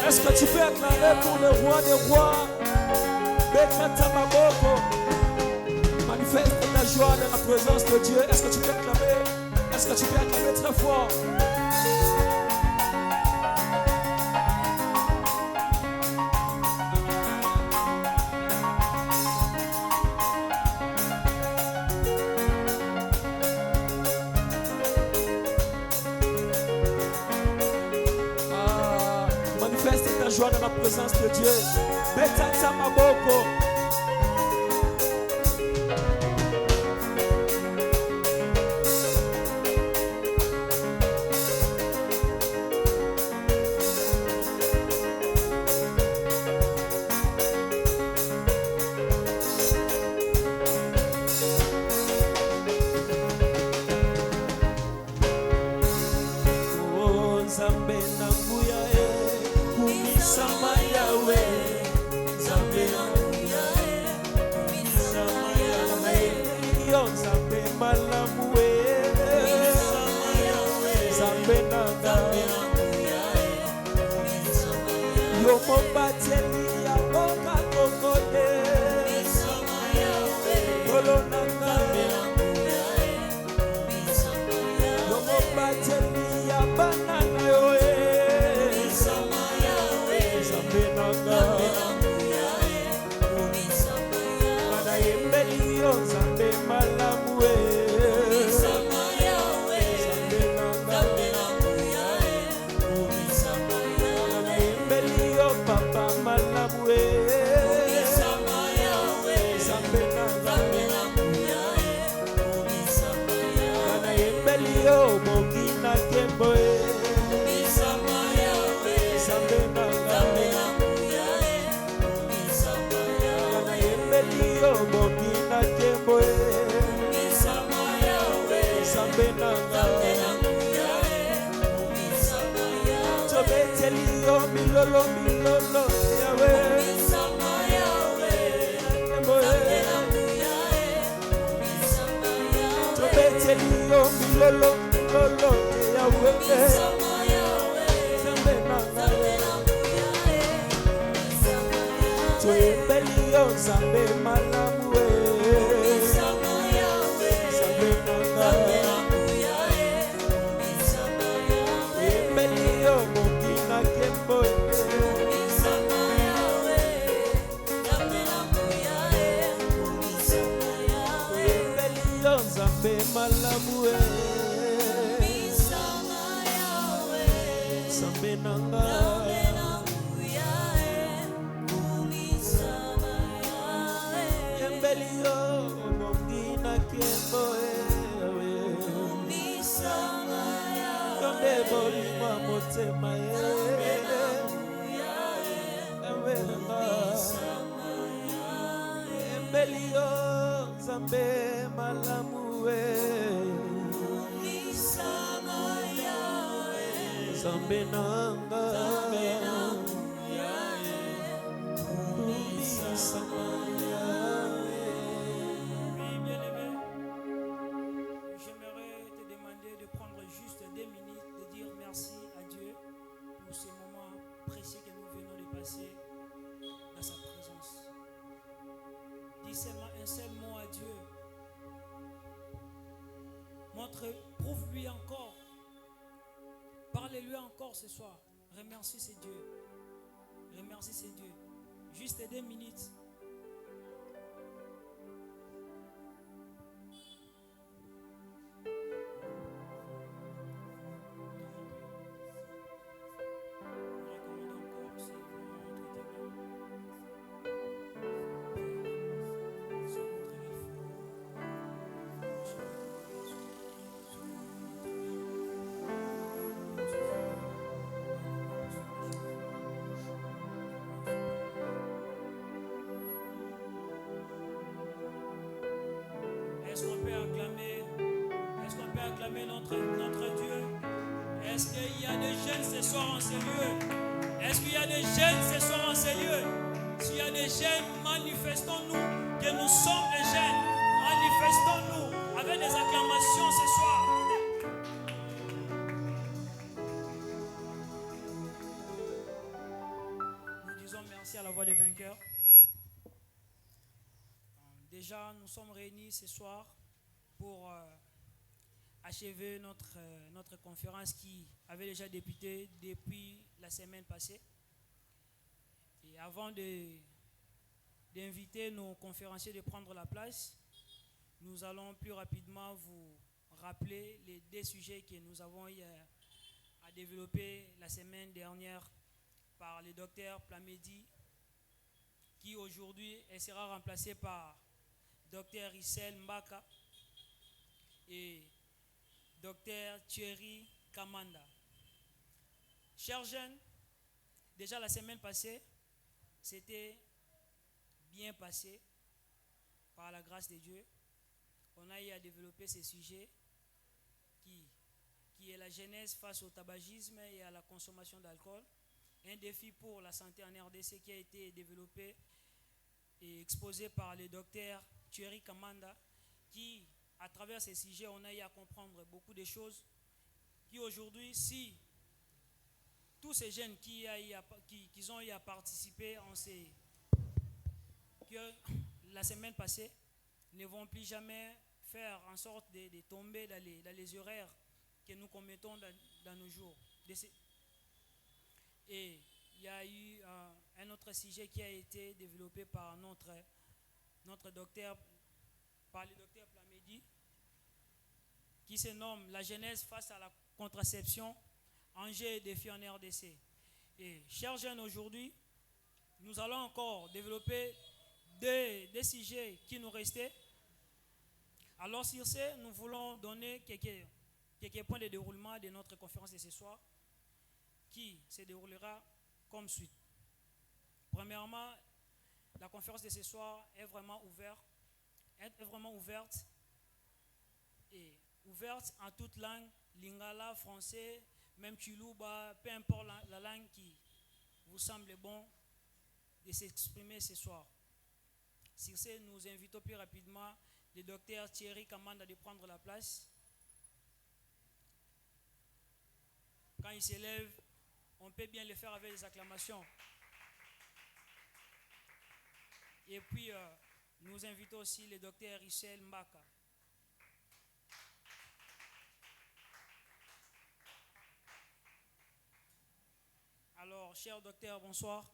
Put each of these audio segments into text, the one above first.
Est-ce que tu peux acclamer pour le roi des rois? Bekata Maboko. Manifeste ta joie dans la présence de Dieu. Est-ce que tu peux acclamer? Est-ce que tu peux acclamer très fort? Manifeste ta joie dans la présence de Dieu. Bekata Maboko. Bena milolo milolo Yahweh Trobetelio milolo milolo Yahweh Trobetelio Zambe malamu Zambe Trobetelio mokina kembo Zambe malamu Zambe nanga Yembelio mongina kembo Yonde bolima motema Yembelio Zambe malamu Zambe nanga J'aimerais te demander de prendre juste 2 minutes, de dire merci à Dieu pour ce moment précieux que nous venons de passer dans sa présence. Dis seulement un seul mot à Dieu. Prouve-lui encore. Parlez-lui encore ce soir. Remercie ce Dieu. Remercie ce Dieu. Juste 2 minutes. Est-ce qu'on peut acclamer notre Dieu? Est-ce qu'il y a des jeunes ce soir en ces lieux? Est-ce qu'il y a des jeunes ce soir en ces lieux? S'il y a des jeunes, manifestons-nous que nous sommes des jeunes. Manifestons-nous avec des acclamations ce soir. Nous disons merci à la voix des vainqueurs. Déjà, nous sommes réunis ce soir pour achever notre conférence qui avait déjà débuté depuis la semaine passée. Et avant d'inviter nos conférenciers de prendre la place, nous allons plus rapidement vous rappeler les 2 sujets que nous avons eu à développer la semaine dernière par le docteur Plamedi, qui aujourd'hui sera remplacé par Dr Issel Mbaka et Dr Thierry Kamanda. Chers jeunes, déjà la semaine passée, c'était bien passé par la grâce de Dieu. On a eu à développer ces sujets qui est la genèse face au tabagisme et à la consommation d'alcool. Un défi pour la santé en RDC qui a été développé et exposé par le docteur Thierry Kamanda, qui, à travers ces sujets, on a eu à comprendre beaucoup de choses, qui aujourd'hui, si tous ces jeunes qui ont eu à participer la semaine passée, ne vont plus jamais faire en sorte de tomber dans les horaires que nous commettons dans nos jours. Et il y a eu un autre sujet qui a été développé par notre docteur, par le docteur Plamedi, qui se nomme La genèse face à la contraception, enjeux et défis en RDC. Et chers jeunes, aujourd'hui, nous allons encore développer des sujets qui nous restaient. Alors sur ce, nous voulons donner quelques points de déroulement de notre conférence de ce soir, qui se déroulera comme suit. Premièrement, la conférence de ce soir est vraiment ouverte et ouverte en toute langue, lingala, français, même chiluba, peu importe la langue vous semble bon de s'exprimer ce soir. Sur ce, nous invitons plus rapidement le docteur Thierry Kamanda de prendre la place. Quand il s'élève, on peut bien le faire avec des acclamations. Et puis, nous invitons aussi le docteur Richel Mbaka. Alors, cher docteur, bonsoir.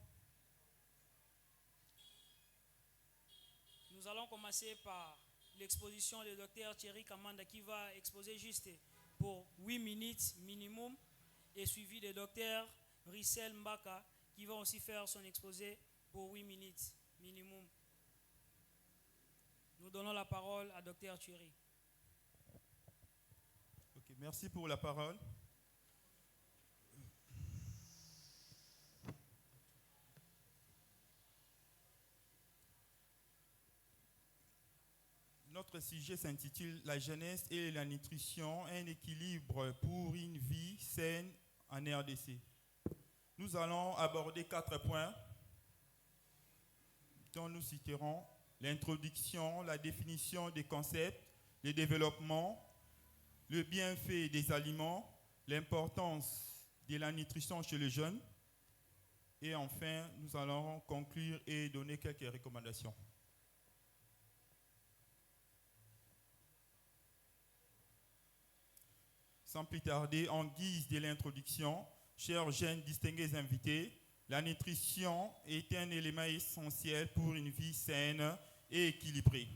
Nous allons commencer par l'exposition du docteur Thierry Kamanda qui va exposer juste pour 8 minutes minimum et suivi du docteur Richel Mbaka qui va aussi faire son exposé pour 8 minutes minimum. Nous donnons la parole à docteur Thierry. Okay, merci pour la parole. Notre sujet s'intitule « La jeunesse et la nutrition, un équilibre pour une vie saine en RDC ». Nous allons aborder 4 points dont nous citerons l'introduction, la définition des concepts, le développement, le bienfait des aliments, l'importance de la nutrition chez les jeunes et enfin, nous allons conclure et donner quelques recommandations. Sans plus tarder, en guise de l'introduction, chers jeunes distingués invités, la nutrition est un élément essentiel pour une vie saine et équilibrée.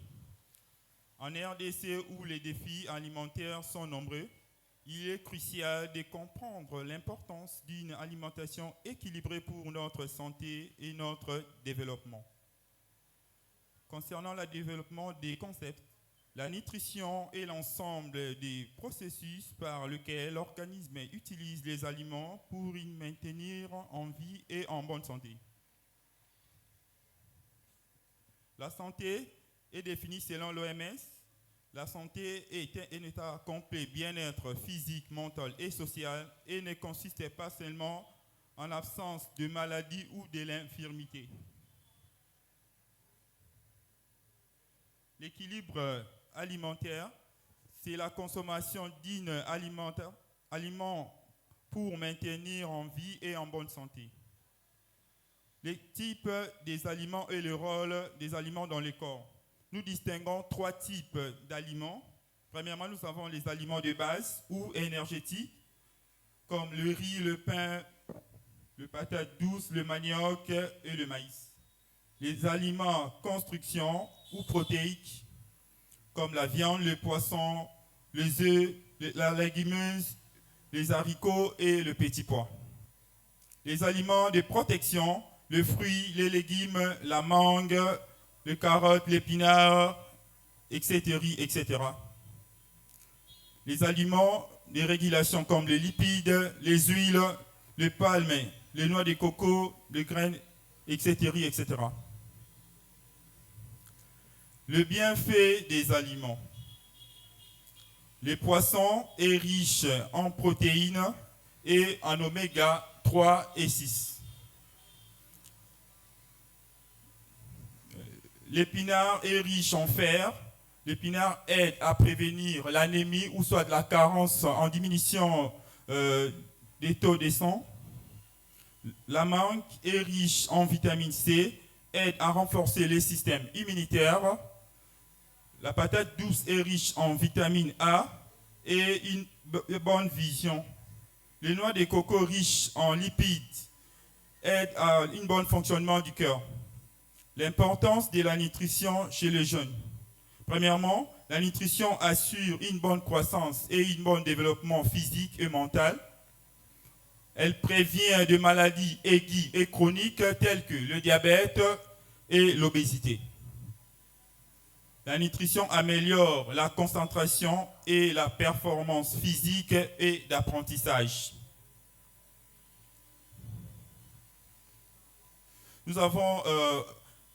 En RDC où les défis alimentaires sont nombreux, il est crucial de comprendre l'importance d'une alimentation équilibrée pour notre santé et notre développement. Concernant le développement des concepts, la nutrition est l'ensemble des processus par lesquels l'organisme utilise les aliments pour y maintenir en vie et en bonne santé. La santé est définie selon l'OMS. La santé est un état complet bien-être physique, mental et social et ne consiste pas seulement en l'absence de maladie ou de l'infirmité. L'équilibre alimentaire, c'est la consommation d'un aliment pour maintenir en vie et en bonne santé. Les types des aliments et le rôle des aliments dans le corps. Nous distinguons 3 types d'aliments. Premièrement, nous avons les aliments de base ou énergétiques, comme le riz, le pain, le patate douce, le manioc et le maïs. Les aliments construction ou protéiques, comme la viande, le poisson, les œufs, la légumeuse, les haricots et le petit pois. Les aliments de protection, les fruits, les légumes, la mangue, les carottes, l'épinard, etc., etc. Les aliments de régulation comme les lipides, les huiles, les palmes, les noix de coco, les graines, etc., etc. Le bienfait des aliments. Le poisson est riche en protéines et en oméga 3 et 6. L'épinard est riche en fer. L'épinard aide à prévenir l'anémie ou soit de la carence en diminution des taux de sang. La mangue est riche en vitamine C, aide à renforcer les systèmes immunitaires. La patate douce est riche en vitamine A et une bonne vision. Les noix de coco riches en lipides aident à un bon fonctionnement du cœur. L'importance de la nutrition chez les jeunes. Premièrement, la nutrition assure une bonne croissance et un bon développement physique et mental. Elle prévient de maladies aiguës et chroniques telles que le diabète et l'obésité. La nutrition améliore la concentration et la performance physique et d'apprentissage. Nous avons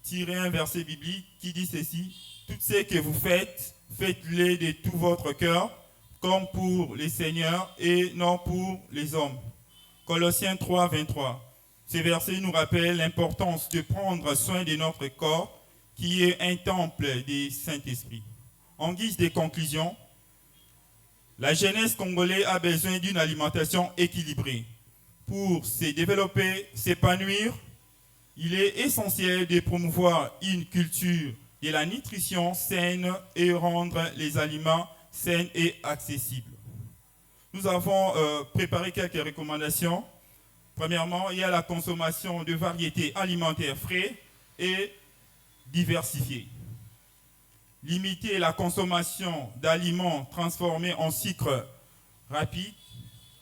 tiré un verset biblique qui dit ceci: tout ce que vous faites, faites-le de tout votre cœur, comme pour les seigneurs et non pour les hommes. Colossiens 3, 23. Ces versets nous rappellent l'importance de prendre soin de notre corps, qui est un temple du Saint-Esprit. En guise de conclusion, la jeunesse congolaise a besoin d'une alimentation équilibrée. Pour se développer, s'épanouir, il est essentiel de promouvoir une culture de la nutrition saine et rendre les aliments sains et accessibles. Nous avons préparé quelques recommandations. Premièrement, il y a la consommation de variétés alimentaires frais et diversifiées. Limiter la consommation d'aliments transformés en sucre rapide.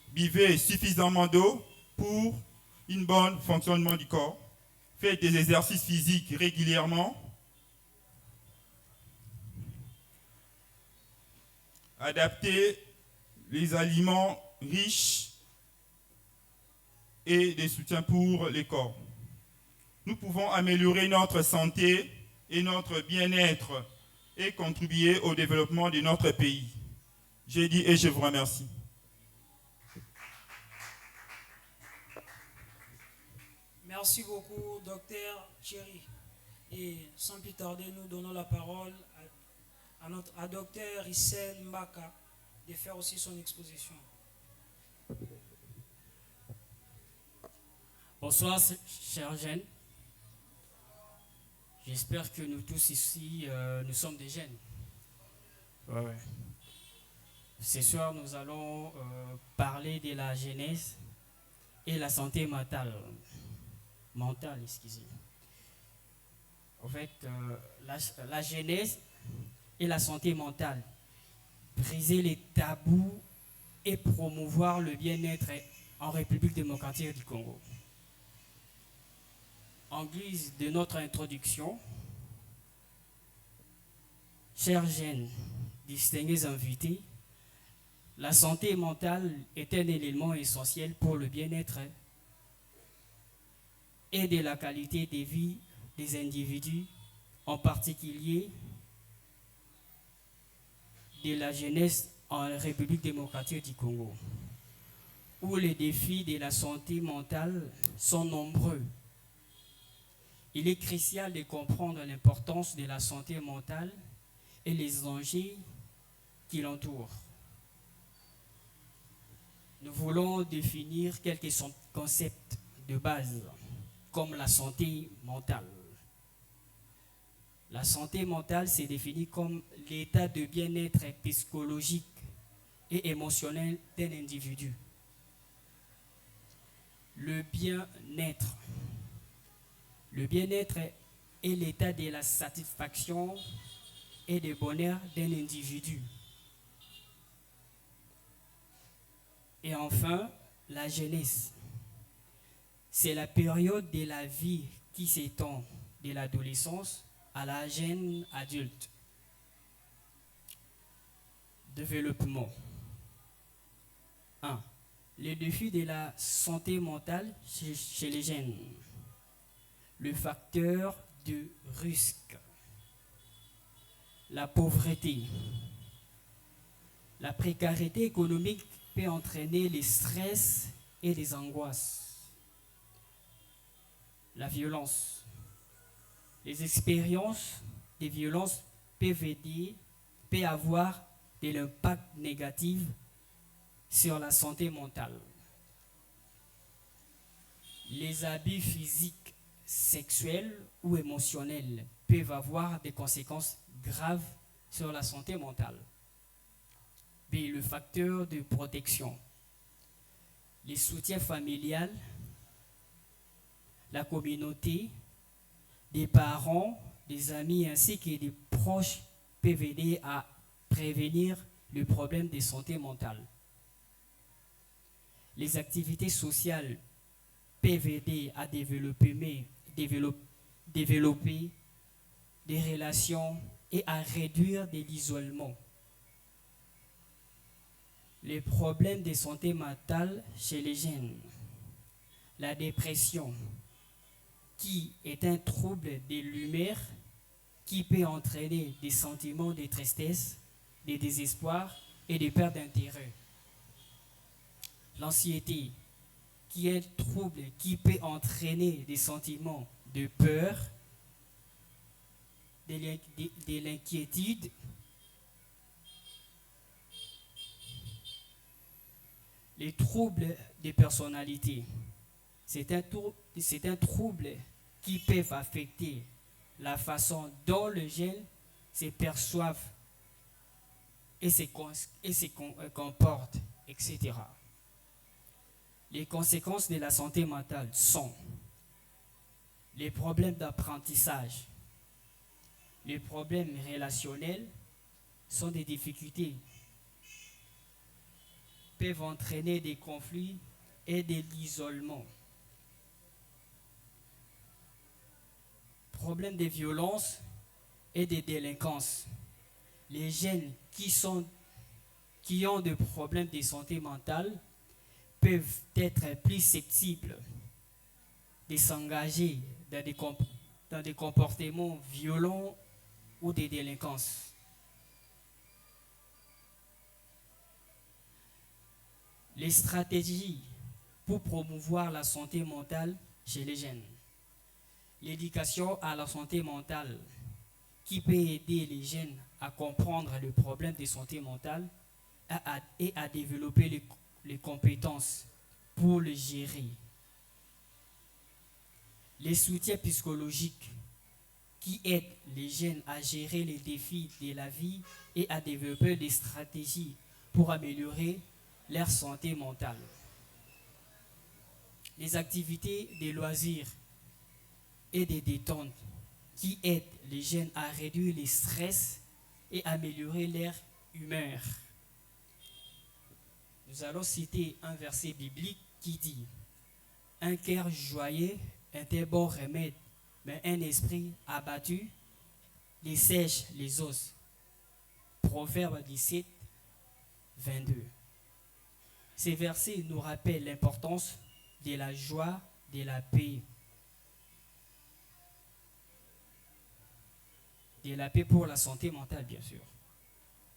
Buvez suffisamment d'eau pour un bon fonctionnement du corps. Faites des exercices physiques régulièrement. Adaptez les aliments riches et des soutiens pour les corps. Nous pouvons améliorer notre santé et notre bien-être et contribuer au développement de notre pays. J'ai dit et je vous remercie. Merci beaucoup, docteur Thierry. Et sans plus tarder, nous donnons la parole à docteur Issel Mbaka de faire aussi son exposition. Bonsoir, chers jeunes. J'espère que nous tous ici, nous sommes des jeunes. Ouais. Ce soir, nous allons parler de la jeunesse et la santé mentale. Excusez. En fait, la jeunesse et la santé mentale. Briser les tabous et promouvoir le bien-être en République démocratique du Congo. En guise de notre introduction, chers jeunes, distingués invités, la santé mentale est un élément essentiel pour le bien-être et de la qualité de vie des individus, en particulier de la jeunesse en République démocratique du Congo, où les défis de la santé mentale sont nombreux. Il est crucial de comprendre l'importance de la santé mentale et les enjeux qui l'entourent. Nous voulons définir quelques concepts de base, comme la santé mentale. La santé mentale s'est définie comme l'état de bien-être psychologique et émotionnel d'un individu. Le bien-être. Le bien-être est l'état de la satisfaction et du bonheur d'un individu. Et enfin, la jeunesse. C'est la période de la vie qui s'étend de l'adolescence à la jeune adulte. Développement. 1. Les défis de la santé mentale chez les jeunes. Le facteur de risque. La pauvreté. La précarité économique peut entraîner les stress et les angoisses. La violence. Les expériences de violence peuvent avoir de l'impact négatif sur la santé mentale. Les abus physiques, sexuels ou émotionnels peuvent avoir des conséquences graves sur la santé mentale. B. Le facteur de protection. Les soutiens familial, la communauté, des parents, des amis ainsi que des proches peuvent aider à prévenir le problème de santé mentale. Les activités sociales peuvent aider à développer des relations et à réduire de l'isolement. Les problèmes de santé mentale chez les jeunes. La dépression, qui est un trouble de l'humeur qui peut entraîner des sentiments de tristesse, de désespoir et de perte d'intérêt. L'anxiété, qui est un trouble qui peut entraîner des sentiments de peur, de l'inquiétude, les troubles de personnalité. C'est un trouble qui peut affecter la façon dont le jeune se perçoit et se comporte, etc. Les conséquences de la santé mentale sont les problèmes d'apprentissage, les problèmes relationnels sont des difficultés, peuvent entraîner des conflits et de l'isolement. Problèmes de violence et de délinquance. Les jeunes qui ont des problèmes de santé mentale peuvent être plus susceptibles de s'engager dans des comportements violents ou des délinquances. Les stratégies pour promouvoir la santé mentale chez les jeunes. L'éducation à la santé mentale qui peut aider les jeunes à comprendre le problème de santé mentale et à développer les compétences pour le gérer. Les soutiens psychologiques qui aident les jeunes à gérer les défis de la vie et à développer des stratégies pour améliorer leur santé mentale. Les activités de loisirs et de détente qui aident les jeunes à réduire le stress et améliorer leur humeur. Nous allons citer un verset biblique qui dit « Un cœur joyeux est un bon remède, mais un esprit abattu dessèche les os. » Proverbe 17, 22. Ces versets nous rappellent l'importance de la joie, de la paix. De la paix pour la santé mentale, bien sûr.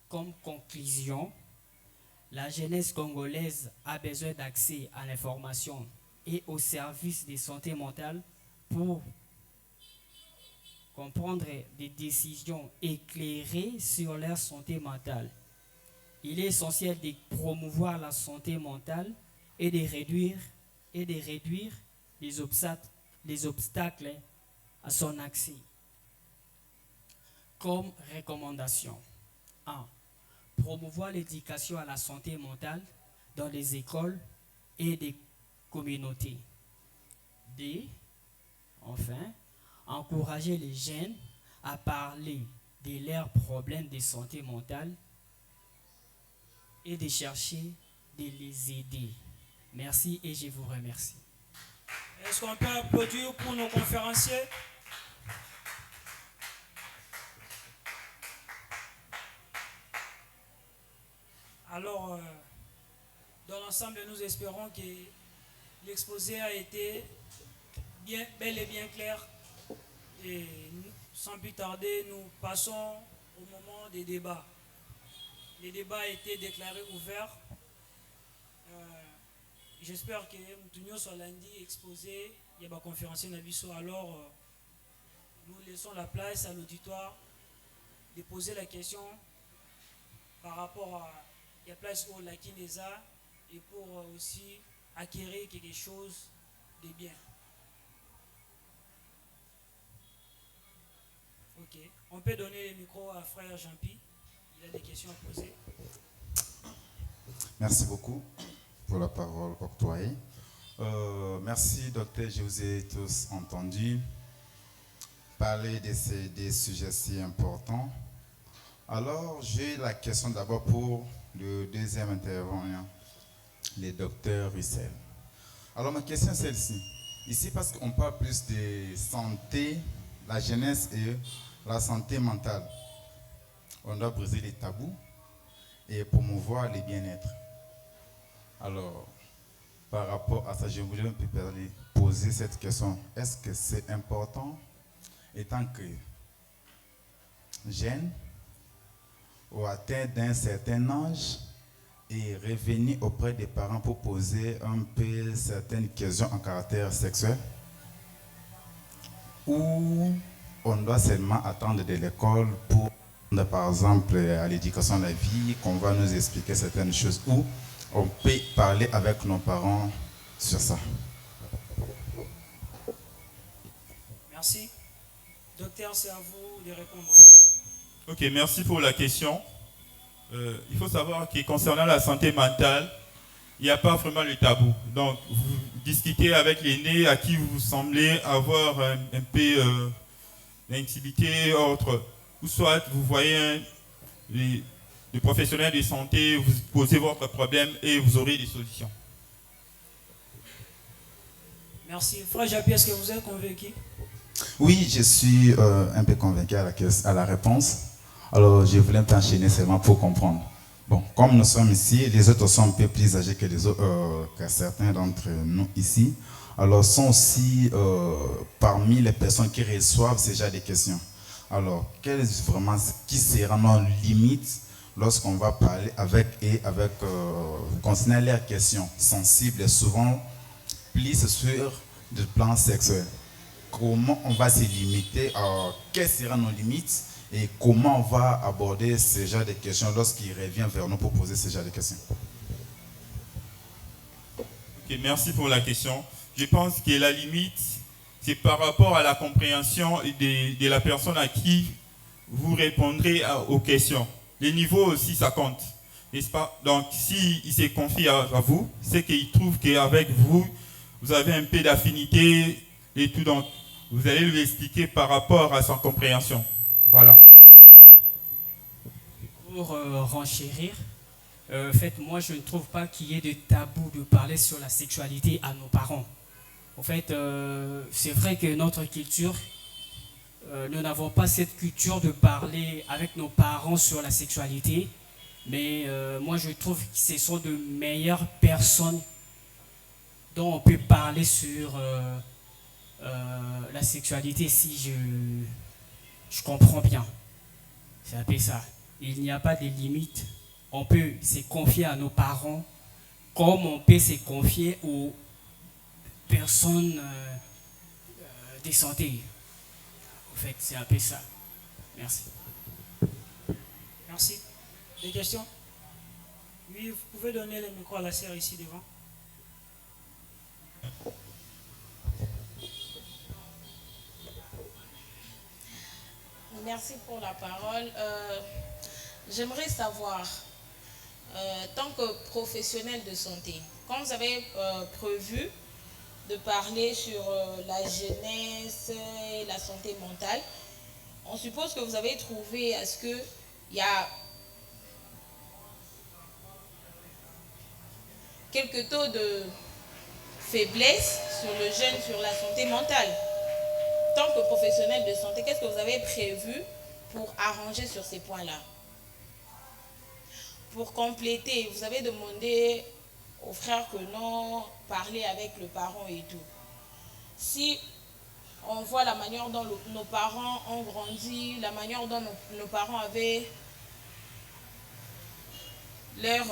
Comme conclusion, la jeunesse congolaise a besoin d'accès à l'information et aux services de santé mentale pour comprendre des décisions éclairées sur leur santé mentale. Il est essentiel de promouvoir la santé mentale et de réduire les obstacles à son accès. Comme recommandation. 1. Promouvoir l'éducation à la santé mentale dans les écoles et des communautés. 2. Enfin, encourager les jeunes à parler de leurs problèmes de santé mentale et de chercher de les aider. Merci et je vous remercie. Est-ce qu'on peut applaudir pour nos conférenciers? Alors, dans l'ensemble, nous espérons que l'exposé a été bel et bien clair. Et sans plus tarder, nous passons au moment des débats. Les débats ont été déclarés ouverts. J'espère que nous sur lundi exposé, il y a un conférencier Nabiso. Alors, nous laissons la place à l'auditoire de poser la question par rapport à la place où la Kinesa et pour aussi acquérir quelque chose de bien. Ok. On peut donner le micro à frère Jean-Pi. Il a des questions à poser. Merci beaucoup pour la parole octroyée. Merci, docteur. Je vous ai tous entendus parler de des sujets si importants. Alors, j'ai la question d'abord pour le deuxième intervenant, le docteur Russell. Alors, ma question est celle-ci. Ici, parce qu'on parle plus de santé, la jeunesse et la santé mentale, on doit briser les tabous et promouvoir le bien-être. Alors, par rapport à ça, je voulais un peu poser cette question. Est-ce que c'est important, étant que jeune ou atteint d'un certain âge, et revenir auprès des parents pour poser un peu certaines questions en caractère sexuel, ou on doit seulement attendre de l'école pour, par exemple, à l'éducation de la vie, qu'on va nous expliquer certaines choses, ou on peut parler avec nos parents sur ça. Merci. Docteur, c'est à vous de répondre. Ok, merci pour la question. Il faut savoir que concernant la santé mentale, il n'y a pas vraiment le tabou. Donc, vous discutez avec l'aîné à qui vous semblez avoir un peu d'intimité autre. Ou soit vous voyez les professionnels de santé, vous posez votre problème et vous aurez des solutions. Merci. Frère Japi, est-ce que vous êtes convaincu? Oui, je suis un peu convaincu à la réponse. Alors, je voulais t'enchaîner seulement pour comprendre. Bon, comme nous sommes ici, les autres sont un peu plus âgés que les autres, que certains d'entre nous ici. Alors, sont aussi parmi les personnes qui reçoivent ce genre de questions. Alors, qui sera nos limites lorsqu'on va parler avec concernant leurs questions sensibles et souvent plus sur le plan sexuel. Comment on va se limiter, quelles seront nos limites et comment on va aborder ce genre de questions lorsqu'il revient vers nous pour poser ce genre de questions. Ok, merci pour la question. Je pense que la limite, c'est par rapport à la compréhension de la personne à qui vous répondrez aux questions. Les niveaux aussi, ça compte, n'est-ce pas? Donc, s'il se confie à vous, c'est qu'il trouve qu'avec vous, vous avez un peu d'affinité et tout. Donc, vous allez lui expliquer par rapport à sa compréhension. Voilà. Pour renchérir, en fait, moi, je ne trouve pas qu'il y ait de tabou de parler sur la sexualité à nos parents. En fait, c'est vrai que notre culture, nous n'avons pas cette culture de parler avec nos parents sur la sexualité, mais moi, je trouve que ce sont de meilleures personnes dont on peut parler sur la sexualité si je comprends bien. C'est un peu ça. Il n'y a pas de limite. On peut se confier à nos parents comme on peut se confier aux personnes de santé. En fait, c'est un peu ça. Merci. Merci. Des questions? Oui, vous pouvez donner le micro à la sœur ici devant. Merci pour la parole. J'aimerais savoir, tant que professionnel de santé, quand vous avez prévu de parler sur la jeunesse et la santé mentale, on suppose que vous avez trouvé à ce qu'il y a quelques taux de faiblesse sur le jeune, sur la santé mentale. Tant que professionnel de santé, qu'est-ce que vous avez prévu pour arranger sur ces points-là? Pour compléter, vous avez demandé aux frères que non, parler avec le parent et tout. Si on voit la manière dont nos parents ont grandi, la manière dont nos parents avaient leur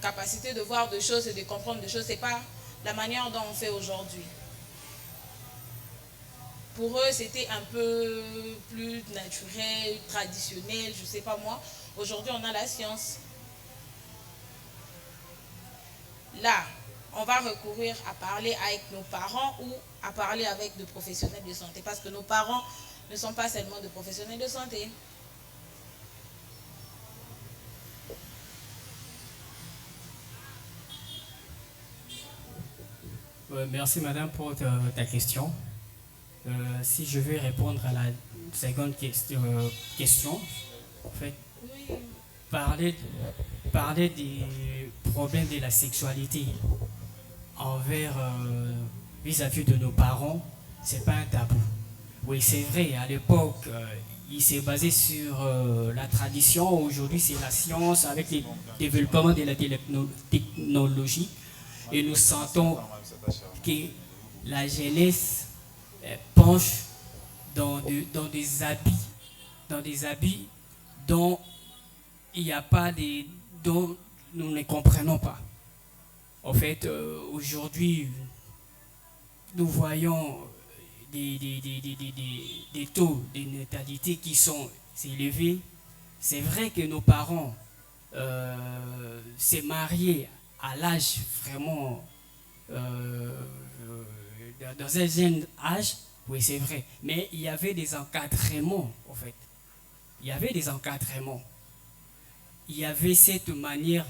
capacité de voir des choses et de comprendre des choses, ce n'est pas la manière dont on fait aujourd'hui. Pour eux, c'était un peu plus naturel, traditionnel, je ne sais pas moi. Aujourd'hui, on a la science. Là, on va recourir à parler avec nos parents ou à parler avec des professionnels de santé. Parce que nos parents ne sont pas seulement des professionnels de santé. Merci madame pour ta question. Si je vais répondre à la seconde question, en fait, parler des problèmes de la sexualité envers vis-à-vis de nos parents, c'est pas un tabou. Oui, c'est vrai, à l'époque, il s'est basé sur la tradition. Aujourd'hui, c'est la science avec le développement de la technologie. Et nous sentons que la jeunesse penche dans des habits dont il n'y a pas dont nous ne comprenons pas. En fait, aujourd'hui, nous voyons des taux de natalité qui sont élevés. C'est vrai que nos parents s'est marié à l'âge vraiment dans un jeune âge, oui c'est vrai, mais il y avait des encadrements en fait. Il y avait des encadrements. Il y avait cette manière,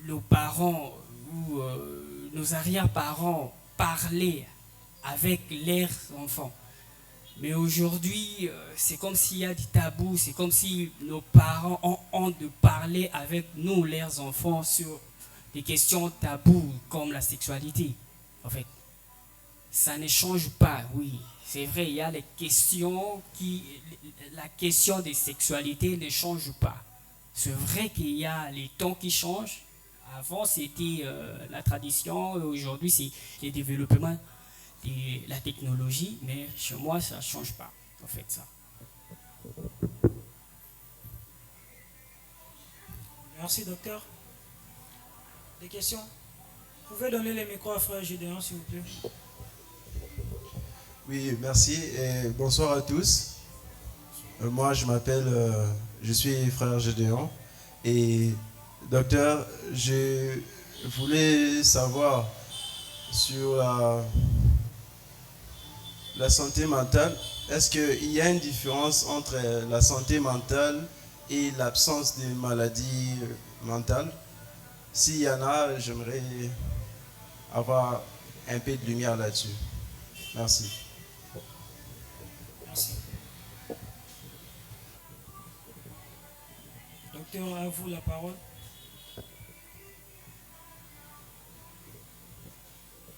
nos parents ou nos arrière-parents parlaient avec leurs enfants. Mais aujourd'hui, c'est comme s'il y a du tabou, c'est comme si nos parents ont honte de parler avec nous, leurs enfants, sur des questions taboues comme la sexualité. En fait, ça ne change pas, oui. C'est vrai, il y a les questions la question des sexualités ne change pas. C'est vrai qu'il y a les temps qui changent. Avant, c'était la tradition, aujourd'hui, c'est le développement de la technologie, mais chez moi, ça ne change pas, en fait, ça. Merci, docteur. Des questions? Vous pouvez donner les micros à frère Gédéon, s'il vous plaît. Oui, merci et bonsoir à tous. Moi, je suis frère Gédéon et docteur, je voulais savoir sur la santé mentale. Est-ce qu'il y a une différence entre la santé mentale et l'absence de maladies mentales? S'il y en a, j'aimerais avoir un peu de lumière là-dessus. Merci. Merci. Docteur, à vous la parole.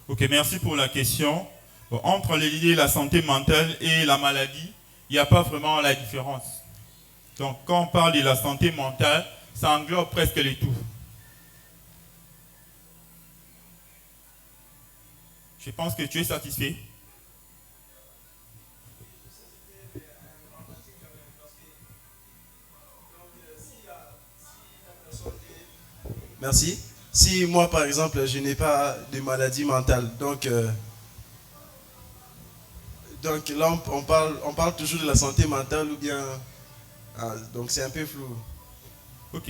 Ok, merci pour la question. Bon, entre l'idée la santé mentale et la maladie, il n'y a pas vraiment la différence. Donc, quand on parle de la santé mentale, ça englobe presque les tout. Je pense que tu es satisfait. Merci. Si moi, par exemple, je n'ai pas de maladie mentale, donc là, on parle toujours de la santé mentale ou bien... donc c'est un peu flou. Ok.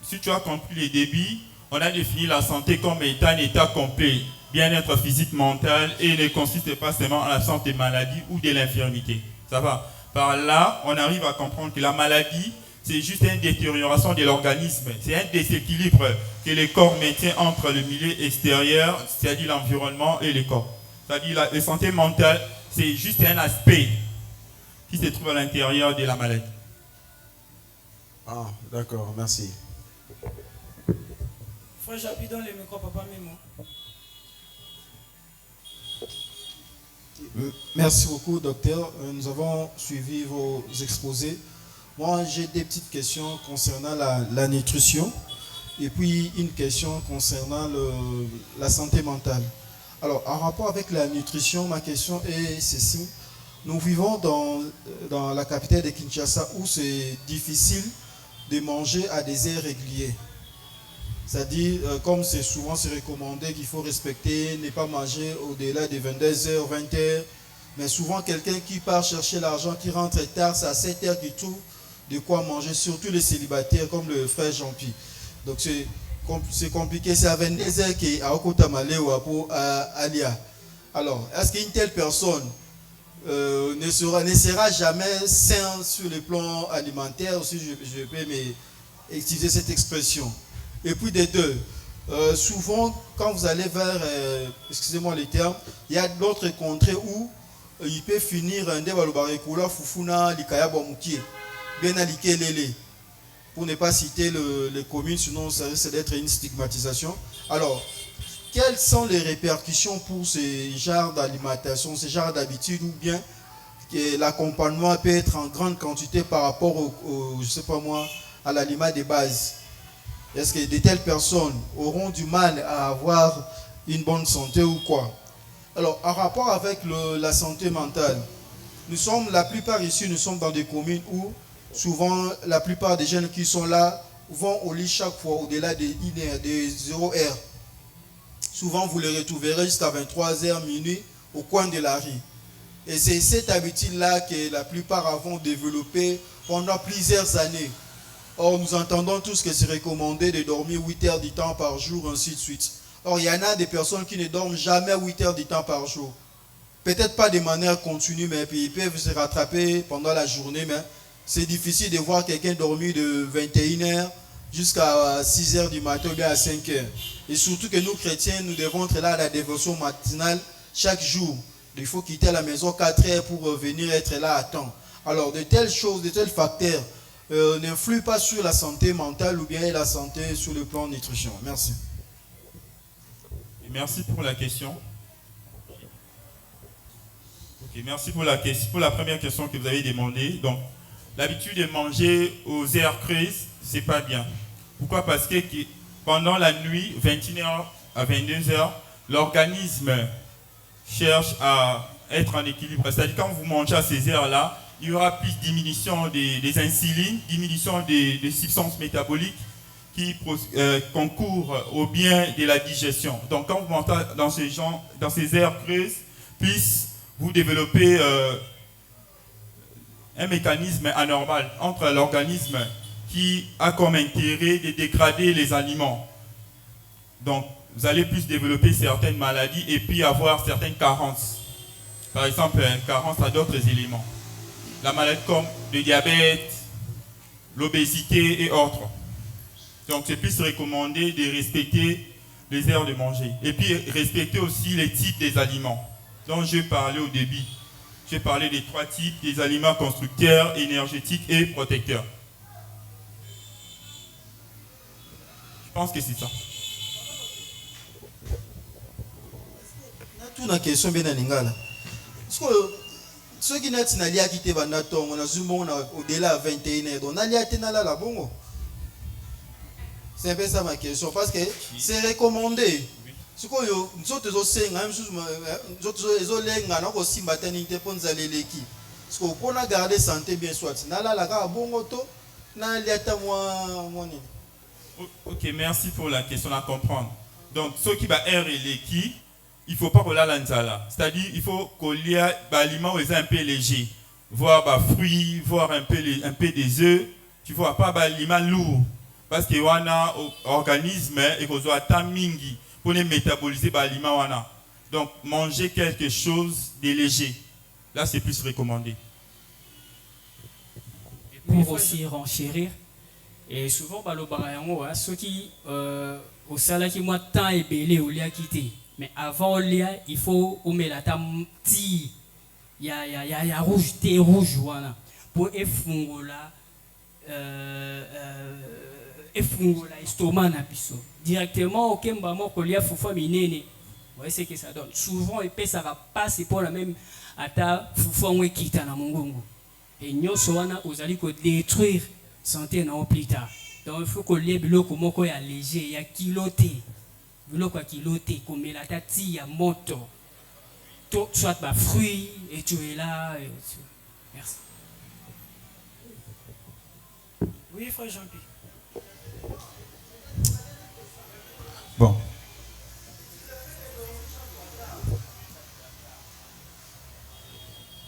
Si tu as compris les débits, on a défini la santé comme état un état complet. Bien-être physique, mental, et ne consiste pas seulement en l'absence de maladie ou de l'infirmité. Ça va. Par là, on arrive à comprendre que la maladie, c'est juste une détérioration de l'organisme. C'est un déséquilibre que le corps maintient entre le milieu extérieur, c'est-à-dire l'environnement, et le corps. C'est-à-dire la santé mentale, c'est juste un aspect qui se trouve à l'intérieur de la maladie. Ah, d'accord, merci. Frère, j'appuie dans le micro, papa Mimo. Merci beaucoup, docteur. Nous avons suivi vos exposés. Moi, j'ai des petites questions concernant la nutrition et puis une question concernant la santé mentale. Alors, en rapport avec la nutrition, ma question est ceci. Nous vivons dans la capitale de Kinshasa où c'est difficile de manger à des heures régulières. C'est-à-dire, comme c'est souvent recommandé qu'il faut respecter, ne pas manger au-delà de 22h, 20h. Mais souvent, quelqu'un qui part chercher l'argent, qui rentre tard, c'est à 7h qu'il trouve de quoi manger, surtout les célibataires comme le frère Jean-Pierre. Donc c'est compliqué, c'est à 22h qu'il y a Okotamale ou à Alia. Alors, est-ce qu'une telle personne ne sera jamais sain sur le plan alimentaire, si je peux utiliser cette expression? Et puis des deux, souvent quand vous allez vers, excusez-moi les termes, il y a d'autres contrées où il peut finir un dévalubarikula fufuna likaya bomukie bien alikelele, pour ne pas citer les communes, sinon ça risque d'être une stigmatisation. Alors, quelles sont les répercussions pour ce genre d'alimentation, ce genre d'habitude, ou bien que l'accompagnement peut être en grande quantité par rapport je sais pas moi, à l'aliment de base? Est-ce que de telles personnes auront du mal à avoir une bonne santé ou quoi? Alors, en rapport avec la santé mentale, la plupart ici, nous sommes dans des communes où souvent la plupart des jeunes qui sont là vont au lit chaque fois au-delà de 1 heure, de 0 heure. Souvent, vous les retrouverez jusqu'à 23h, minuit, au coin de la rue. Et c'est cette habitude-là que la plupart avons développée pendant plusieurs années. Or, nous entendons tous que c'est recommandé de dormir 8 heures du temps par jour, ainsi de suite. Or, il y en a des personnes qui ne dorment jamais 8 heures du temps par jour. Peut-être pas de manière continue, mais puis ils peuvent se rattraper pendant la journée. Mais c'est difficile de voir quelqu'un dormir de 21h jusqu'à 6h du matin ou bien à 5h. Et surtout que nous, chrétiens, nous devons être là à la dévotion matinale chaque jour. Il faut quitter la maison 4h pour venir être là à temps. Alors, de telles choses, de tels facteurs n'influent pas sur la santé mentale ou bien la santé sur le plan nutrition. Merci. Merci pour la question. Okay, merci pour la première question que vous avez demandée. Donc, l'habitude de manger aux heures creuses, c'est pas bien. Pourquoi? Parce que pendant la nuit, 21h à 22h, l'organisme cherche à être en équilibre. C'est-à-dire quand vous mangez à ces heures-là, il y aura plus de diminution des insulines, diminution des substances métaboliques qui concourent au bien de la digestion. Donc quand vous mangez dans ces heures creuses, puis vous développez un mécanisme anormal entre l'organisme qui a comme intérêt de dégrader les aliments. Donc vous allez plus développer certaines maladies et puis avoir certaines carences. Par exemple, une carence à d'autres éléments. La maladie comme le diabète, l'obésité et autres. Donc c'est plus recommandé de respecter les heures de manger. Et puis respecter aussi les types des aliments dont je parlais au début. J'ai parlé des 3 types, des aliments constructeurs, énergétiques et protecteurs. Je pense que c'est ça. Tout la question bien lingala. Ceux qui n'ont pas quitté Banaton, on a zoomé au-delà de 21h. Donc, on a été là la bongo. C'est un peu ça ma question. Parce que c'est recommandé. Ce que nous autres, nous autres, aussi maternité pour nous aller l'équipe. Parce que pour garder santé bien soit. Ok, merci pour la question à comprendre. Donc, ceux qui va errer l'équipe, il ne faut pas qu'on la lanzala. C'est-à-dire, il faut qu'on ait des aliments un peu légers. Voir des fruits, voir un peu des œufs. Tu vois, pas des aliments lourds. Parce qu'il y a un organisme et qu'on doit attendre mingi pour les métaboliser des aliments. Donc, manger quelque chose de léger. Là, c'est plus recommandé. Pour aussi renchérir, et souvent, ceux qui au salaire qui moi tant et belé au lien quitté. Mais avant il faut mettre la table petit. Il y a rouge, thé rouge voilà. Pour effondrer l'estomac na biso. Directement au kemba mo kolia fufa minene. Vous voyez ce que ça donne. Souvent et ça va passer pour la même ata fufa on kita na mongongo. Et nyoso wana ozali ko détruire santé na plus tard. Donc il faut que les biloko moko ya léger ya kiloté. Biloko ya kiloté comme la tati ya moto. Soit ba fruits et tu es là. Merci. Oui, frère Jean-Pierre. Bon.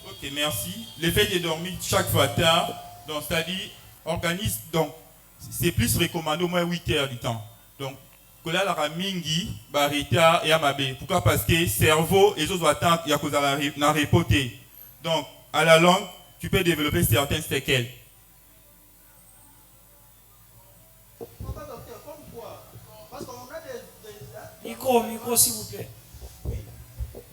Ok, merci. Le fait de dormir chaque fois tard, donc c'est-à-dire organisme, donc c'est plus recommandé au moins 8 heures du temps. Donc, que là, la mingi, barita et amabe. Pourquoi? Parce que le cerveau et les autres attentes, il y a cause à la repoter. Donc, à la longue, tu peux développer certaines séquelles. Micro, s'il vous plaît.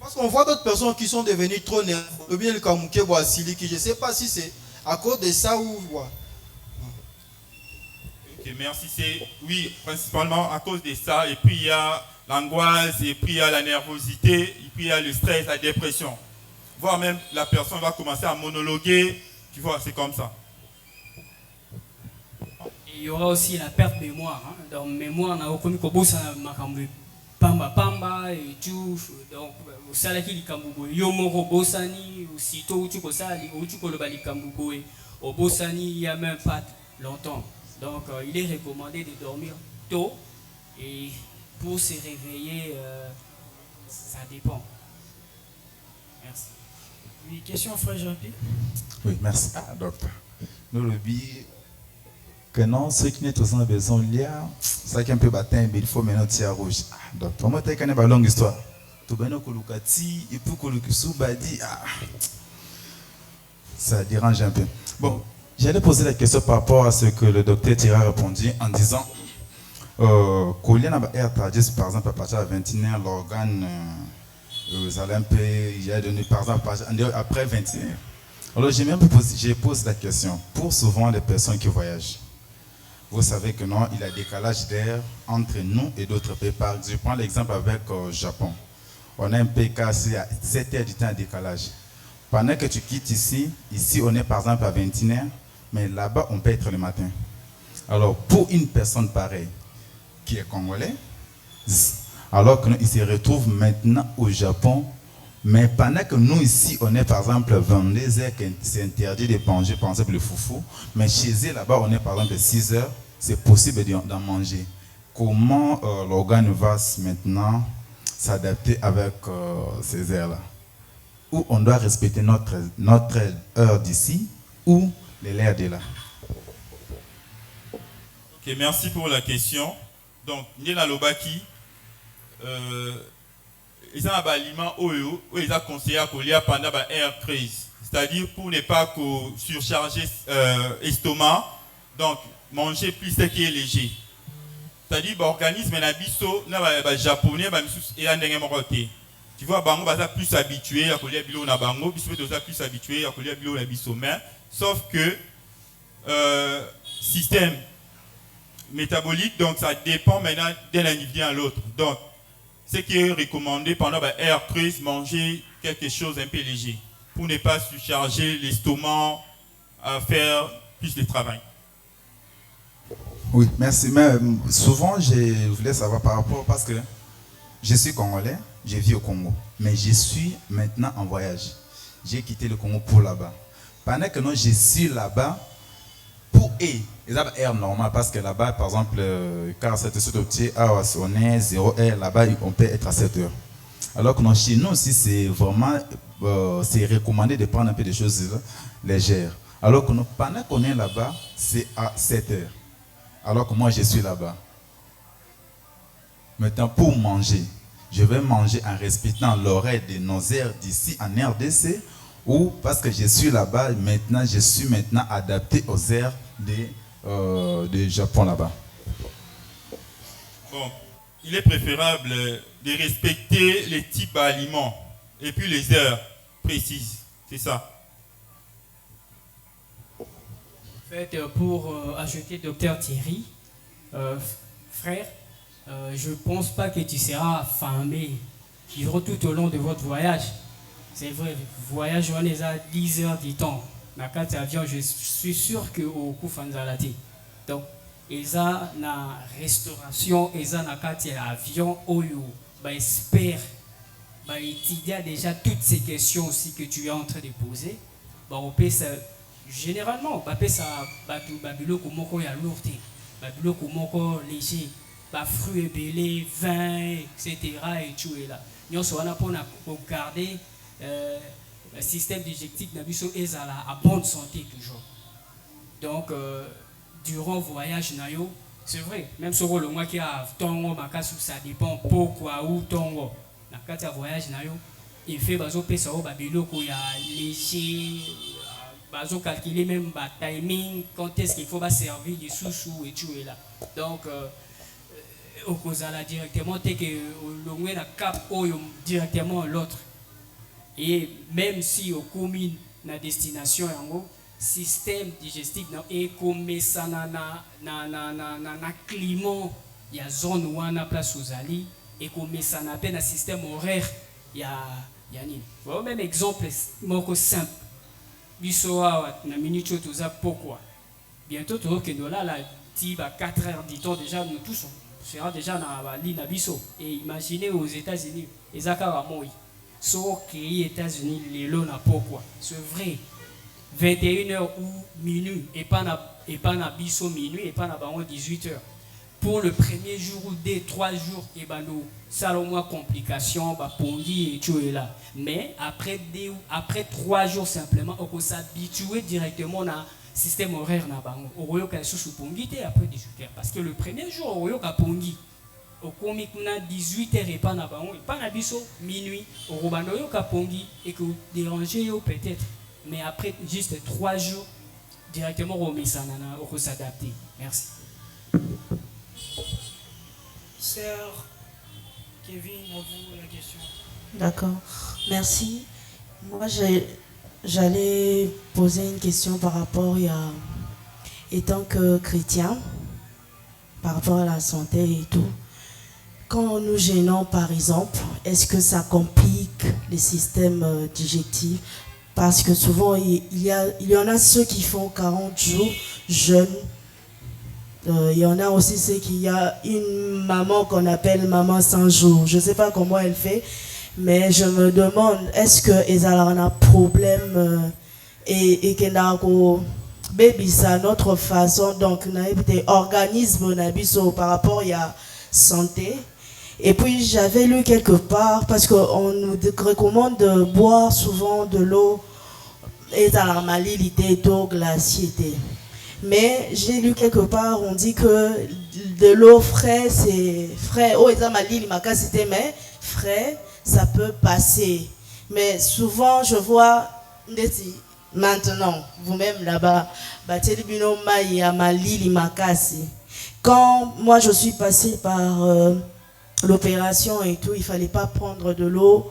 Parce qu'on voit d'autres personnes qui sont devenues trop nerveuses. Ou bien le kamouké boisili, qui je ne sais pas si c'est à cause de ça ou quoi. Ok, merci. Oui, principalement à cause de ça. Et puis il y a l'angoisse, et puis il y a la nervosité, et puis il y a le stress, la dépression. Voire même la personne va commencer à monologuer. Tu vois, c'est comme ça. Il y aura aussi la perte de mémoire. Dans mémoire, on a reconnu que ça pamba et tout. Donc, au salaki likambubo, yomoro bosani, aussitôt où tu kosali, où tu kolobali kambubo, au bosani, il y a même pas longtemps. Donc, il est recommandé de dormir tôt et pour se réveiller, ça dépend. Merci. Oui, question, frère Jean-Pierre. Oui, merci. Ah, docteur. Nous, le billet, que non, ceux qui n'ont pas besoin de lire, c'est un peu bâtin, mais il faut maintenant tirer rouge. Ah, docteur, moi, tu as une longue histoire. Tu as kolukati et puis kolukisu badi. Ah, ça dérange un peu. Bon, j'allais poser la question par rapport à ce que le docteur Thierry a répondu en disant qu'il y a par exemple, à partir de 21h, l'organe. Vous allez un peu, il y a donné par exemple après 21. Alors j'ai posé la question, pour souvent les personnes qui voyagent, vous savez que non, il y a décalage d'air entre nous et d'autres pays. Je prends l'exemple avec le Japon. On a un pays cassé à 7 heures du temps de décalage. Pendant que tu quittes ici on est par exemple à 21h, mais là-bas on peut être le matin. Alors pour une personne pareille, qui est congolais, alors qu'il se retrouve maintenant au Japon, mais pendant que nous ici, on est par exemple 22 heures, c'est interdit de manger par exemple le foufou, mais chez eux là-bas, on est par exemple 6 heures, c'est possible d'en manger. Comment l'organe va maintenant s'adapter avec ces heures-là? Ou on doit respecter notre heure d'ici, ou l'heure de là? Ok, merci pour la question. Donc, Nina Lobaki, ils ont un aliment où ils ont conseillé à coller pendant la air crise, c'est-à-dire pour ne pas surcharger l'estomac, donc manger plus ce qui est léger. C'est-à-dire l'organisme est japonais et un tu vois, bango va plus habitué à coller bilo na bango, biso plus habitué à coller bilo na biso, mais sauf que système métabolique, donc ça dépend maintenant d'un individu à l'autre. Donc ce qui est recommandé pendant la air crise, manger quelque chose un peu léger pour ne pas surcharger l'estomac à faire plus de travail. Oui, merci. Mais souvent, je voulais savoir par rapport, parce que je suis congolais, je vis au Congo, mais je suis maintenant en voyage. J'ai quitté le Congo pour là-bas. Pendant que non, je suis là-bas, pour eux, ils ont air normal, parce que là-bas, par exemple, car cette petit on est 0 heure, là-bas, on peut être à 7 heures. Alors que non, chez nous aussi, c'est vraiment c'est recommandé de prendre un peu de choses légères. Alors que non, pendant qu'on est là-bas, c'est à 7 heures. Alors que moi, je suis là-bas. Maintenant, pour manger, je vais manger en respectant l'horaire de nos heures d'ici en RDC, ou parce que je suis là-bas, maintenant, je suis maintenant adapté aux heures de Japon là-bas. Bon, il est préférable de respecter les types d'aliments et puis les heures précises. C'est ça. En fait, pour ajouter Dr Thierry, frère, je ne pense pas que tu seras affamé tout au long de votre voyage. C'est vrai, voyage, on est à 10 heures du temps. Dans le avion, je suis sûr que au coup fanzalati. Donc, ils ont la restauration, ils ont l'avion, j'espère, il y a déjà toutes ces questions aussi que tu es en train de poser. On peut ça, généralement, on peut ça, babilo kumoko ya lourd, babilo kumoko léger, fruits ébélés, vin, etc. et tout est là. Nous sommes pour garder le système digestif est à bonne santé toujours. Donc, durant le voyage, c'est vrai, même sur le mois qui a tongo, ça dépend pourquoi ou tongo. Dans le voyage, il fait bazo pesa au babilo il y a léger, bazo calculer même le timing, quand est-ce qu'il faut servir du sous-sous et tout est là. Donc, au cause directement, c'est que le cap directement l'autre. Et même si au commune na destination yango système digestif et comme ça na climat ya zone wana place uzali et comme ça na peine système horaire ya nini. Bon, même exemple moko simple biso na minute toza pourquoi bientôt tu que nous là ti ba 4 heures du temps déjà nous tous sera déjà na li na biso. Et imaginez aux États-Unis ezaka wa moi so qui États-Unis les lots n'a pourquoi c'est vrai 21h ou minuit et pas et pas na biso minuit et pas na bango 18h. Pour le premier jour ou des 3 jours, et ben nous, ça au moins complication, bah pongi et tout est là. Mais après 3 jours simplement, on peut s'habituer directement à système horaire na bango. Au royo ka sous pongi et après 18h. Parce que le premier jour au royo ka pongi, au comique na 18h et pas na bango, et pas na biso minuit, au robano yo ka pongi et que vous dérangez yo peut-être. Mais après juste 3 jours, directement au misanana, on peut s'adapter. Merci. Sœur Kevin, à vous la question. D'accord, merci. Moi, j'allais poser une question par rapport à, étant que chrétien, par rapport à la santé et tout. Quand nous gênons, par exemple, est-ce que ça complique les systèmes digestifs? Parce que souvent, il y en a ceux qui font 40 jours jeûne. Il y en a aussi ceux qui y a une maman qu'on appelle maman 100 jours. Je ne sais pas comment elle fait, mais je me demande, est-ce qu'elle a un problème et qu'elle a baby ça notre façon donc des organismes par rapport à la santé. Et puis j'avais lu quelque part parce qu'on nous recommande de boire souvent de l'eau et dans la malilité d'eau glaciée. Mais j'ai lu quelque part, on dit que de l'eau fraîche, c'est frais. Oh, mais frais, ça peut passer. Mais souvent, je vois, maintenant, vous-même là-bas, quand moi je suis passée par l'opération et tout, il ne fallait pas prendre de l'eau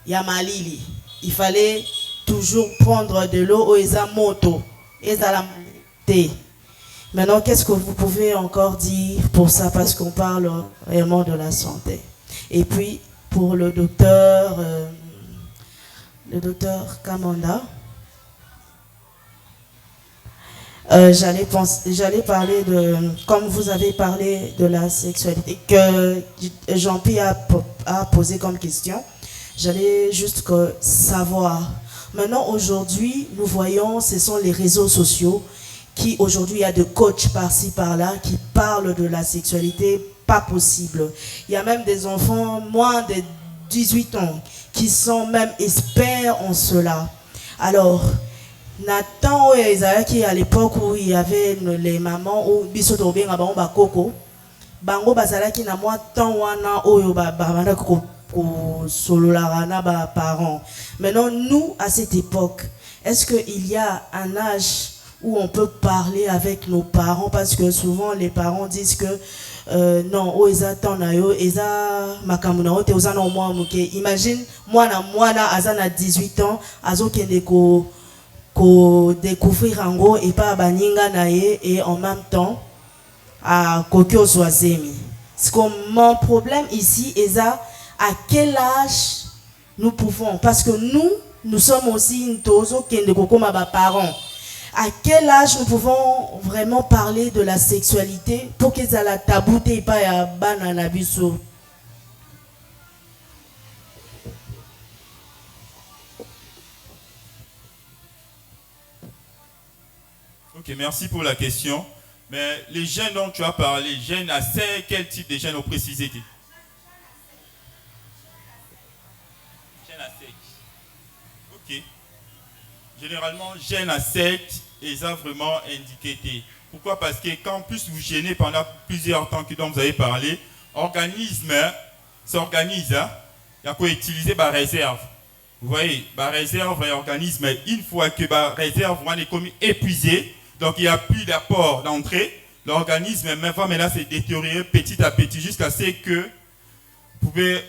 yamalili. Il fallait toujours prendre de l'eau au Ezamoto. Maintenant, qu'est-ce que vous pouvez encore dire pour ça, parce qu'on parle réellement de la santé. Et puis, pour le docteur Kamanda, j'allais parler de, comme vous avez parlé de la sexualité, que Jean-Pierre a posé comme question, j'allais juste savoir. Maintenant, aujourd'hui, nous voyons, ce sont les réseaux sociaux qui, aujourd'hui, il y a de coachs par-ci, par-là, qui parlent de la sexualité, pas possible. Il y a même des enfants, moins de 18 ans, qui sont même experts en cela. Alors, Nathan et Isaac, à l'époque où il y avait les mamans, ou bisoto bien à Coco, Bango Bazalaki na moi tant wana oyo babana ko solo la parents. Maintenant, nous, à cette époque, est-ce qu'il y a un âge où on peut parler avec nos parents, parce que souvent les parents disent que non, oh eza tanayo, eza makamuna te ozana au moins muke. Imagine moi na azana 18 ans, azo kende ko découvrir ango et pas baninga nae et en même temps à kokyo soazemi. Mon problème ici est à quel âge nous pouvons, parce que nous sommes aussi une tozo kende koko ma parents. À quel âge nous pouvons vraiment parler de la sexualité pour qu'ils aient la taboute et pas à banana biso? Ok, merci pour la question. Mais les jeunes dont tu as parlé, jeunes à sec, quel type de jeunes ont précisé? Jeunes à sec. Ok. Généralement, jeunes à sec, ils ont vraiment indiqué. Pourquoi? Parce que quand plus vous gênez pendant plusieurs temps que dont vous avez parlé, l'organisme s'organise. Il y a quoi utiliser la réserve. Vous voyez, la réserve et l'organisme, une fois que la réserve est comme épuisée, donc il n'y a plus d'apport d'entrée, l'organisme va maintenant se détériorer petit à petit jusqu'à ce que vous pouvez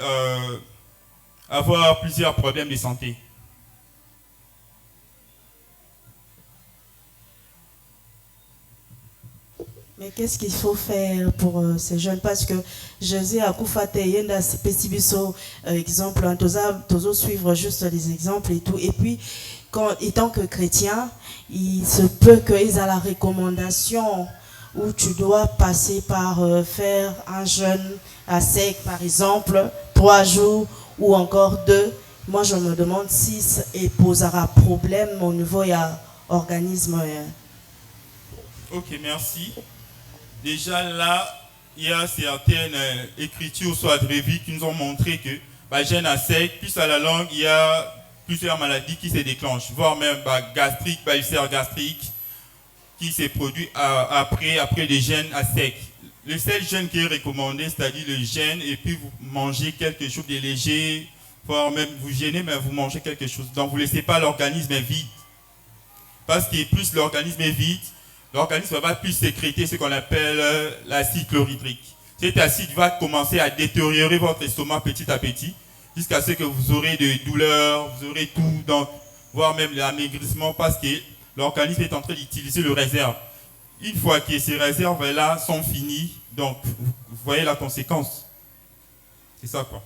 avoir plusieurs problèmes de santé. Mais qu'est-ce qu'il faut faire pour ces jeunes? Parce que Jésus a Koufate, Yenda, Spesibiso, exemple, Tozo suivre juste les exemples et tout. Et puis, étant que chrétien, il se peut qu'ils aient la recommandation où tu dois passer par faire un jeûne à sec, par exemple, 3 jours ou encore 2. Moi, je me demande si ça posera problème au niveau de l'organisme. Ok, merci. Déjà là, il y a certaines écritures, soit revues, qui nous ont montré que gène à sec, plus à la langue, il y a plusieurs maladies qui se déclenchent, voire même gastrique, ulcère gastrique, qui se produit après des gènes à sec. Le seul gène qui est recommandé, c'est-à-dire le gène, et puis vous mangez quelque chose de léger, voire même vous gênez, mais vous mangez quelque chose. Donc vous ne laissez pas l'organisme vide. Parce que plus l'organisme est vide, l'organisme va plus sécréter ce qu'on appelle l'acide chlorhydrique. Cet acide va commencer à détériorer votre estomac petit à petit, jusqu'à ce que vous aurez des douleurs, vous aurez tout, donc, voire même l'amaigrissement, parce que l'organisme est en train d'utiliser le réserve. Une fois que ces réserves-là sont finies, donc vous voyez la conséquence. C'est ça quoi.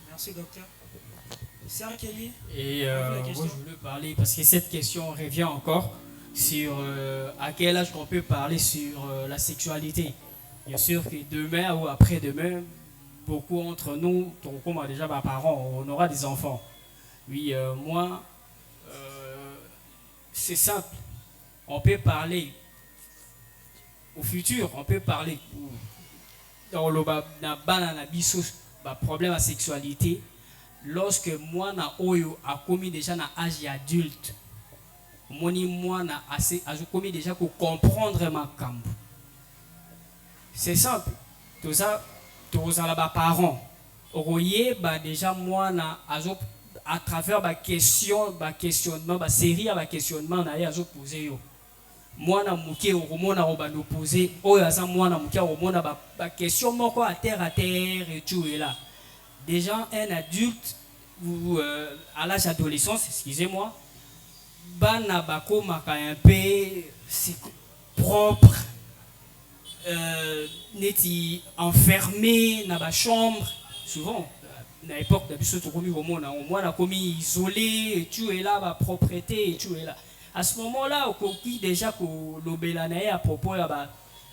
Merci docteur. Sœur Kelly. Et moi je voulais parler, parce que cette question revient encore sur à quel âge on peut parler sur la sexualité. Bien sûr que demain ou après-demain, beaucoup d'entre nous, comme déjà mes parents, on aura des enfants. Oui, moi, c'est simple. On peut parler au futur, on peut parler dans le problème de sexualité. Lorsque moi na oyo a commis déjà na âge adulte, moi na assez a commis déjà pour comprendre ma camp. C'est simple. Tout ça, tous les parents. Oye, déjà moi na à travers ma question, ma questionnement, ma série à ma questionnement na ya poser yo. Moi na muke romona roba nous poser, oyo asa moi na muke romona ba question moko à terre et tout est là. Déjà un adulte ou à l'âge d'adolescence, excusez-moi, bana bako maka un peu propre, neti enfermé dans la chambre, souvent. À l'époque, on a commis isolé, et tout est là, la propreté, et tout est là. À ce moment-là, on a déjà que l'obélanaï à propos,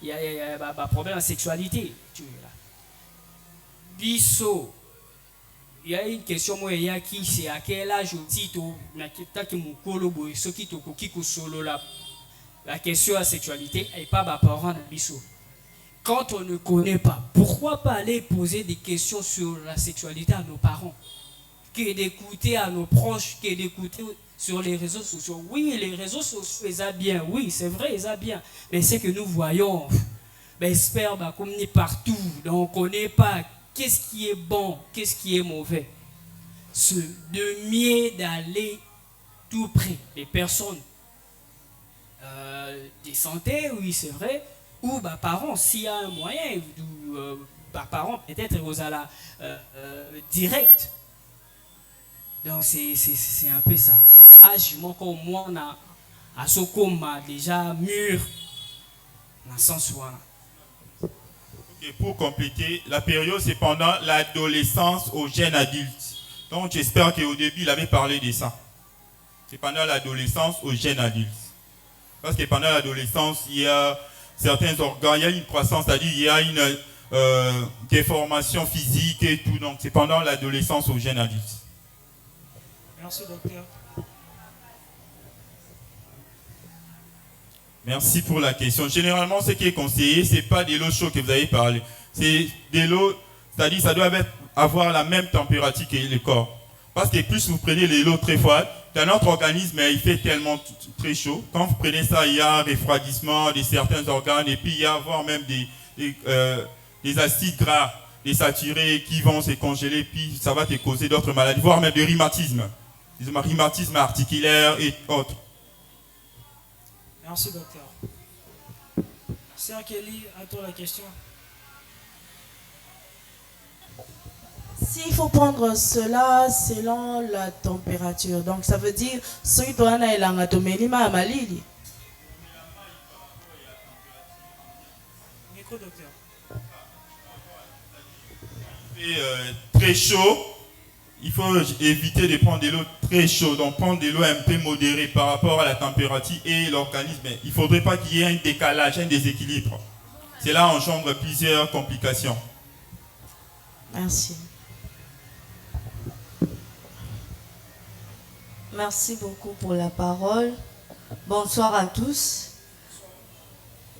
il y a un problème de sexualité, tout est là. Bisso. Il y a une question qui c'est à quel âge la question de la sexualité et pas ma parent biso. Quand on ne connaît pas, pourquoi pas aller poser des questions sur la sexualité à nos parents, que d'écouter à nos proches, que d'écouter sur les réseaux sociaux. Oui, les réseaux sociaux, ils ont bien, oui, c'est vrai, ils ont bien, mais c'est que nous voyons, espère comme ni partout, donc on ne connaît pas. Qu'est-ce qui est bon, qu'est-ce qui est mauvais? De mieux d'aller tout près des personnes de santé, oui c'est vrai, ou parents, s'il y a un moyen, parents peut-être aux ala direct. Donc c'est un peu ça. Âge, moi comme moi, on a à ce qu'on a déjà mûr dans le sens où pour compléter, la période c'est pendant l'adolescence au jeune adulte. Donc j'espère qu'au début il avait parlé de ça. C'est pendant l'adolescence au jeune adulte. Parce que pendant l'adolescence, il y a certains organes, il y a une croissance, c'est-à-dire il y a une déformation physique et tout. Donc c'est pendant l'adolescence au jeune adulte. Merci docteur. Merci pour la question. Généralement, ce qui est conseillé, ce n'est pas de l'eau chaude que vous avez parlé. C'est de l'eau, c'est-à-dire ça doit avoir la même température que le corps. Parce que plus vous prenez de l'eau très froide, dans notre organisme, il fait tellement très chaud. Quand vous prenez ça, il y a un refroidissement de certains organes et puis il y a voire même des acides gras, des saturés qui vont se congeler, puis ça va te causer d'autres maladies, voire même des rhumatismes. Des rhumatismes articulaires et autres. Merci, docteur. Sœur Kelly, à toi la question. S'il faut prendre cela selon la température, donc ça veut dire ce qui doit être l'anatomélie à malili. Micro, docteur. Très chaud. Il faut éviter de prendre de l'eau très chaude, donc prendre de l'eau un peu modérée par rapport à la température et l'organisme. Il ne faudrait pas qu'il y ait un décalage, un déséquilibre. Cela engendre plusieurs complications. Merci. Merci beaucoup pour la parole. Bonsoir à tous.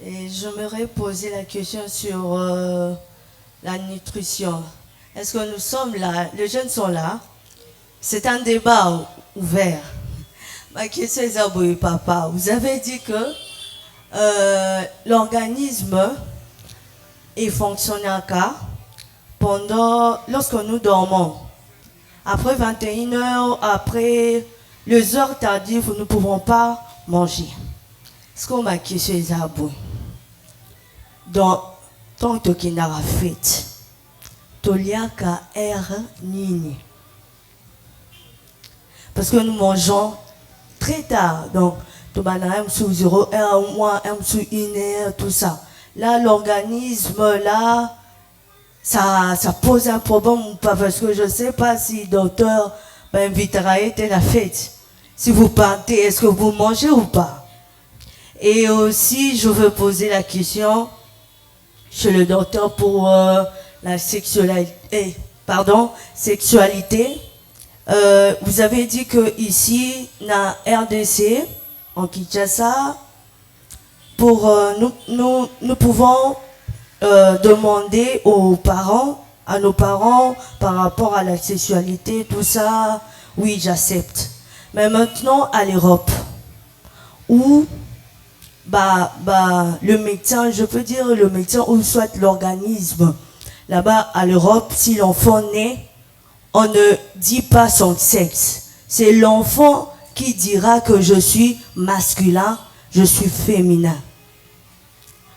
Et j'aimerais poser la question sur la nutrition. Est-ce que nous sommes là, les jeunes sont là? C'est un débat ouvert. Ma question est à vous, papa. Vous avez dit que l'organisme est fonctionnel lorsque nous dormons. Après 21 heures, après les heures tardives, nous ne pouvons pas manger. Ce qu'on m'a question est à vous. Donc, tant que tu n'as pas fait, Toliaka R Nini. Parce que nous mangeons très tard. Donc, tu vas M sous 0, R moins, M sous 1 heure, tout ça. Là, l'organisme, là, ça pose un problème ou pas. Parce que je ne sais pas si le docteur m'invitera à être la fête. Si vous partez, est-ce que vous mangez ou pas? Et aussi, je veux poser la question chez le docteur pour la sexualité. Vous avez dit que ici, dans RDC, en Kinshasa, nous pouvons demander à nos parents, par rapport à la sexualité, tout ça, oui, j'accepte. Mais maintenant, à l'Europe, où le médecin, je peux dire le médecin ou soit l'organisme, là-bas à l'Europe, si l'enfant naît, on ne dit pas son sexe. C'est l'enfant qui dira que je suis masculin, je suis féminin.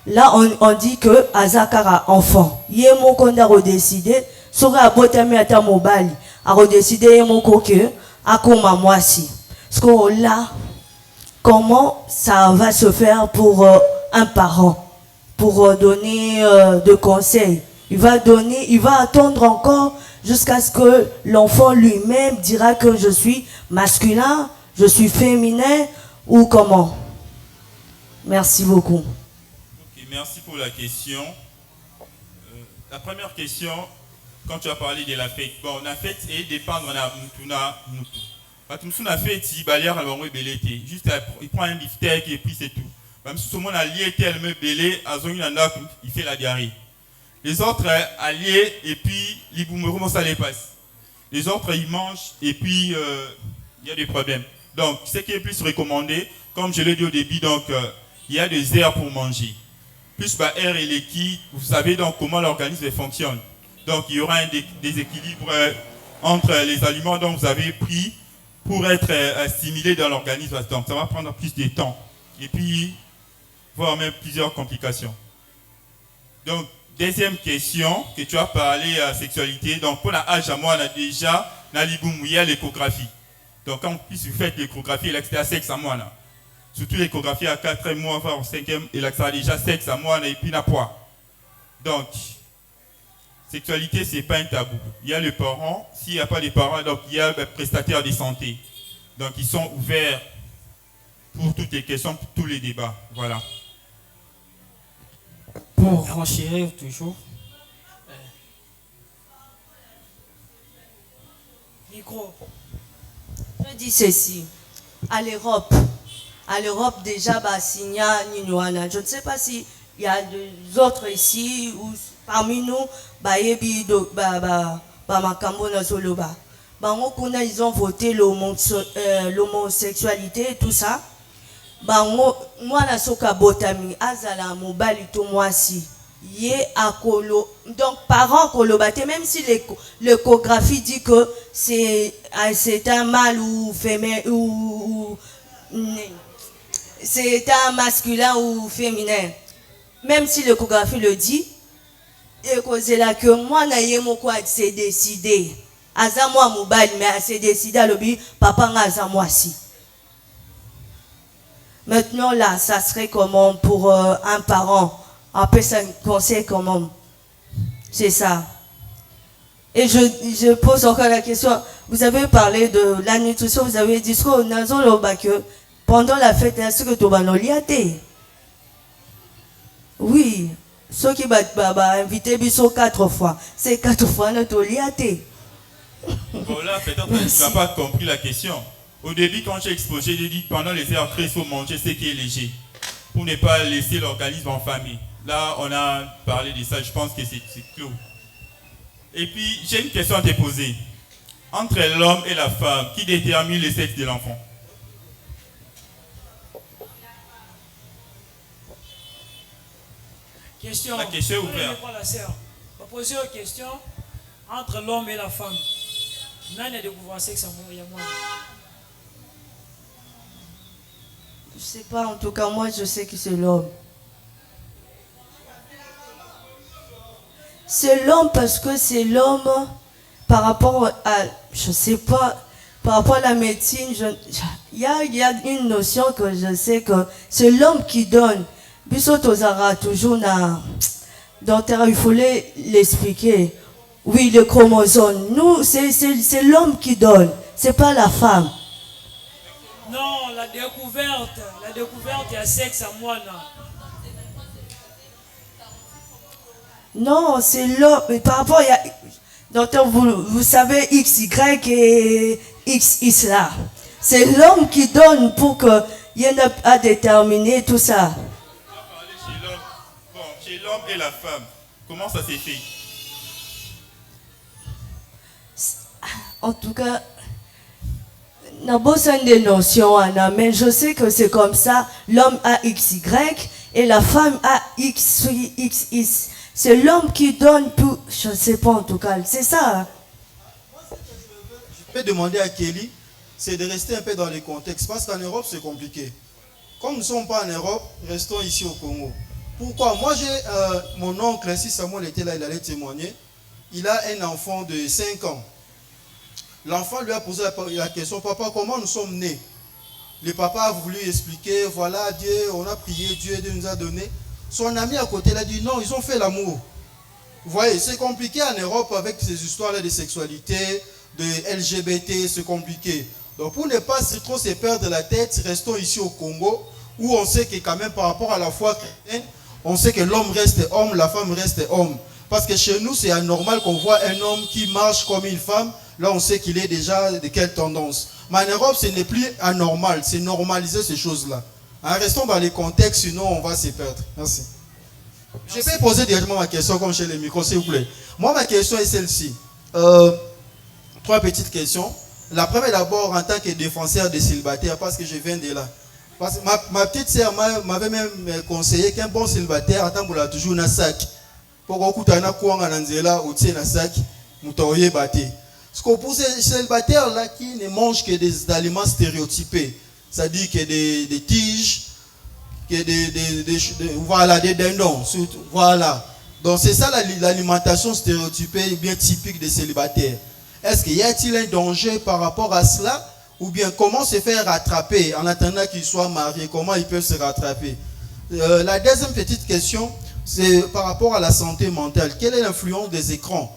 Là, on dit que Azakara enfant. Yé mon konda redécidé, sera abotami ata mobali, a redécidé yé mon coque, a koma moi si. Parce que là, comment ça va se faire pour un parent, pour donner de conseils? Il va attendre encore jusqu'à ce que l'enfant lui-même dira que je suis masculin, je suis féminin ou comment? Merci beaucoup. Okay, merci pour la question. La première question, quand tu as parlé de la fête, bon, la fête est dépendre de la fête, juste il prend un beefsteak et puis c'est tout. Même si tout le monde a lié tellement belé, il fait la diarrhée. Les autres alliés et puis les boomerangs ça les passe. Les autres ils mangent et puis il y a des problèmes. Donc ce qui est plus recommandé, comme je l'ai dit au début, donc il y a des aires pour manger. Plus air et liquide, vous savez donc comment l'organisme fonctionne. Donc il y aura un déséquilibre entre les aliments dont vous avez pris pour être assimilés dans l'organisme. Donc ça va prendre plus de temps. Et puis voire même plusieurs complications. Donc deuxième question, que tu as parlé à sexualité. Donc, pour la âge à moi, on a déjà l'échographie. Donc, quand vous faites l'échographie, il y a sexe à moi. Là. Surtout l'échographie à 4 mois, voire au 5e, il y a déjà sexe à moi et puis la poids. Donc, sexualité, ce n'est pas un tabou. Il y a les parents. S'il n'y a pas de parents, donc il y a les prestataires de santé. Donc, ils sont ouverts pour toutes les questions, pour tous les débats. Voilà. Pour renchérir toujours. Micro. Je dis ceci. À l'Europe déjà, je ne sais pas s'il y a des autres ici ou parmi nous, ils ont voté l'homosexualité et tout ça. Moi na soka botami azala mobali to moi si yé akolo donc parents kolobate même si l'échographie dit que c'est un mâle ou féminin ou c'est un masculin ou féminin, même si l'échographie le dit, et que c'est là que moi na yé moko c'est décidé aza moi mobali mais c'est décidé à l'obi papa ngaza moi si. Maintenant, là, ça serait comment pour un parent? Un peu ça conseil comment? C'est ça. Et je pose encore la question. Vous avez parlé de la nutrition, vous avez dit que pendant la fête, est-ce que tu vas nous liater? Oui. Ceux qui vont inviter Bissot 4 fois. C'est 4 fois notre liater. Bon, là, peut-être que tu n'as pas compris la question. Au début, quand j'ai exposé, j'ai dit pendant les heures creuses, il faut manger ce qui est léger pour ne pas laisser l'organisme enfamer. Là, on a parlé de ça, je pense que c'est clos. Et puis, j'ai une question à te poser. Entre l'homme et la femme, qui détermine le sexe de l'enfant? Question. La question est ouverte. La sœur. On va poser une question entre l'homme et la femme. Nani a découvert sexe à moi? Je sais pas, en tout cas, moi, je sais que c'est l'homme. C'est l'homme parce que c'est l'homme par rapport à, je sais pas, par rapport à la médecine, il y a une notion que je sais que c'est l'homme qui donne. Biso tozara toujours na docteur, il faut l'expliquer. Oui, le chromosome. Nous, c'est l'homme qui donne, c'est pas la femme. Non, la découverte, il y a sexe à moi, non. Non, c'est l'homme. Mais par rapport à... Docteur, vous savez XY et XX là. C'est l'homme qui donne pour qu'il y ait à déterminer tout ça. Chez l'homme et la femme, comment ça s'est fait? En tout cas, n'a pas besoin de notions, Anna, mais je sais que c'est comme ça. L'homme a XY et la femme a XX. C'est l'homme qui donne tout. Je ne sais pas en tout cas, c'est ça. Hein? Je peux demander à Kelly, c'est de rester un peu dans les contextes. Parce qu'en Europe, c'est compliqué. Comme nous ne sommes pas en Europe, restons ici au Congo. Pourquoi? Moi, j'ai mon oncle, si Samuel était là, il allait témoigner. Il a un enfant de 5 ans. L'enfant lui a posé la question, papa, comment nous sommes nés? Le papa a voulu expliquer, voilà, Dieu, on a prié, Dieu nous a donné. Son ami à côté l'a dit, non, ils ont fait l'amour. Vous voyez, c'est compliqué en Europe avec ces histoires-là de sexualité, de LGBT, c'est compliqué. Donc pour ne pas trop se perdre la tête, restons ici au Congo, où on sait que quand même par rapport à la foi chrétienne, on sait que l'homme reste homme, la femme reste homme. Parce que chez nous, c'est anormal qu'on voit un homme qui marche comme une femme. Là, on sait qu'il est déjà de quelle tendance. Mais en Europe, ce n'est plus anormal. C'est normaliser ces choses-là. Restons dans les contextes, sinon on va se perdre. Merci. Je peux poser directement ma question comme chez les micros, s'il vous plaît. Moi, ma question est celle-ci. 3 petites questions. La première, d'abord, en tant que défenseur des célibataires, parce que je viens de là. Parce que ma petite sœur m'avait même conseillé qu'un bon célibataire, attend pour la toujours un sac. Pour qu'on coûte un coin en Anzela, ou un sac, moutoyer batté. Ce qu'on pousse ces célibataires là qui ne mangent que des aliments stéréotypés. C'est-à-dire que des tiges, que voilà, des dindons. Voilà. Donc c'est ça l'alimentation stéréotypée bien typique des célibataires. Est-ce qu'il y a-t-il un danger par rapport à cela? Ou bien comment se faire rattraper en attendant qu'ils soient mariés? Comment ils peuvent se rattraper? La deuxième petite question, c'est par rapport à la santé mentale. Quelle est l'influence des écrans?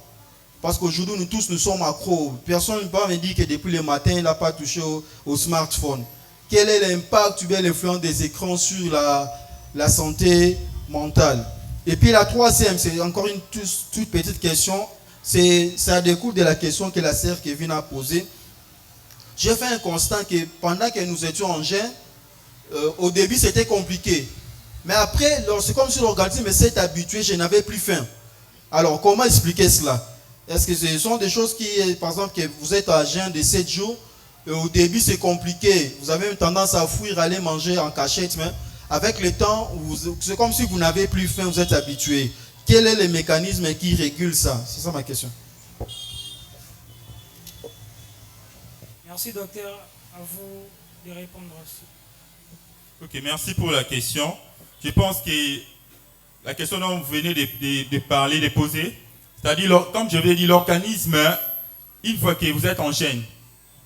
Parce qu'aujourd'hui, nous tous, nous sommes accros. Personne ne peut me dire que depuis le matin, il n'a pas touché au smartphone. Quel est l'impact ou bien l'influence des écrans sur la santé mentale? Et puis la troisième, c'est encore une toute petite question. Ça découle de la question que la sœur Kevin a posée. J'ai fait un constat que pendant que nous étions en jeûne, au début, c'était compliqué. Mais après, c'est comme si l'organisme s'est habitué, je n'avais plus faim. Alors, comment expliquer cela? Est-ce que ce sont des choses qui, par exemple, que vous êtes à jeûne de 7 jours, au début c'est compliqué, vous avez une tendance à fuir, aller manger en cachette, mais avec le temps, c'est comme si vous n'avez plus faim, vous êtes habitué. Quel est le mécanisme qui régule ça? C'est ça ma question. Merci docteur, à vous de répondre aussi. Ok, merci pour la question. Je pense que la question dont vous venez de parler, de poser, c'est-à-dire, comme je l'ai dit, l'organisme, une fois que vous êtes en jeûne,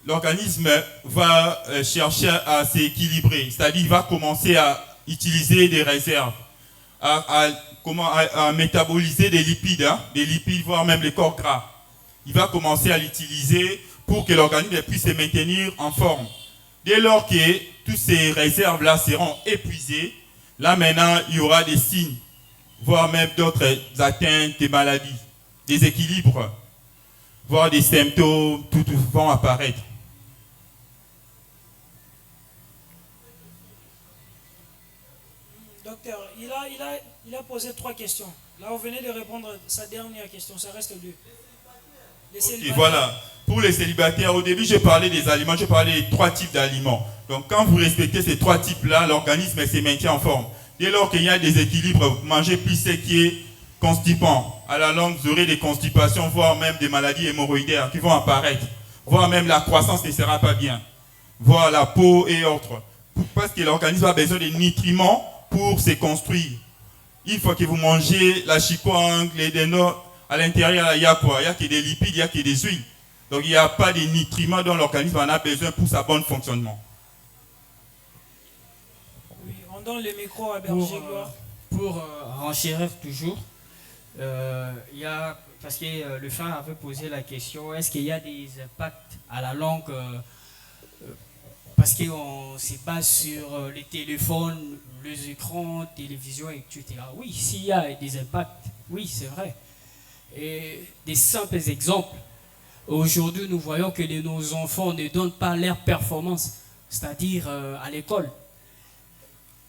l'organisme va chercher à s'équilibrer. C'est-à-dire, il va commencer à utiliser des réserves, à métaboliser des lipides, voire même les corps gras. Il va commencer à l'utiliser pour que l'organisme puisse se maintenir en forme. Dès lors que toutes ces réserves-là seront épuisées, là maintenant, il y aura des signes, voire même d'autres atteintes, des maladies. Des équilibres, voire des symptômes, tout vont apparaître. Docteur, il a posé 3 questions. Là, vous venez de répondre à sa dernière question. Ça reste 2. Et voilà. Pour les célibataires, au début, j'ai parlé des aliments. J'ai parlé des 3 types d'aliments. Donc, quand vous respectez ces 3 types-là, l'organisme se maintient en forme. Dès lors qu'il y a des équilibres, vous mangez plus ce qui est constipant. À la longue, vous aurez des constipations, voire même des maladies hémorroïdaires qui vont apparaître. Voire même la croissance ne sera pas bien. Voire la peau et autres. Parce que l'organisme a besoin de nutriments pour se construire. Une fois que vous mangez la chikwang, les dénots, à l'intérieur, il y a quoi? Il n'y a que des lipides, il n'y a que des huiles. Donc il n'y a pas de nutriments dont l'organisme en a besoin pour sa bonne fonctionnement. Oui, on donne le micro à Berger Gloire. Pour renchérir toujours, il y a, parce que le frère avait posé la question, est-ce qu'il y a des impacts à la longue parce qu'on se base sur les téléphones, les écrans, télévision, etc. Oui, s'il y a des impacts, oui, c'est vrai. Et des simples exemples. Aujourd'hui, nous voyons que nos enfants ne donnent pas leur performance, c'est-à-dire à l'école.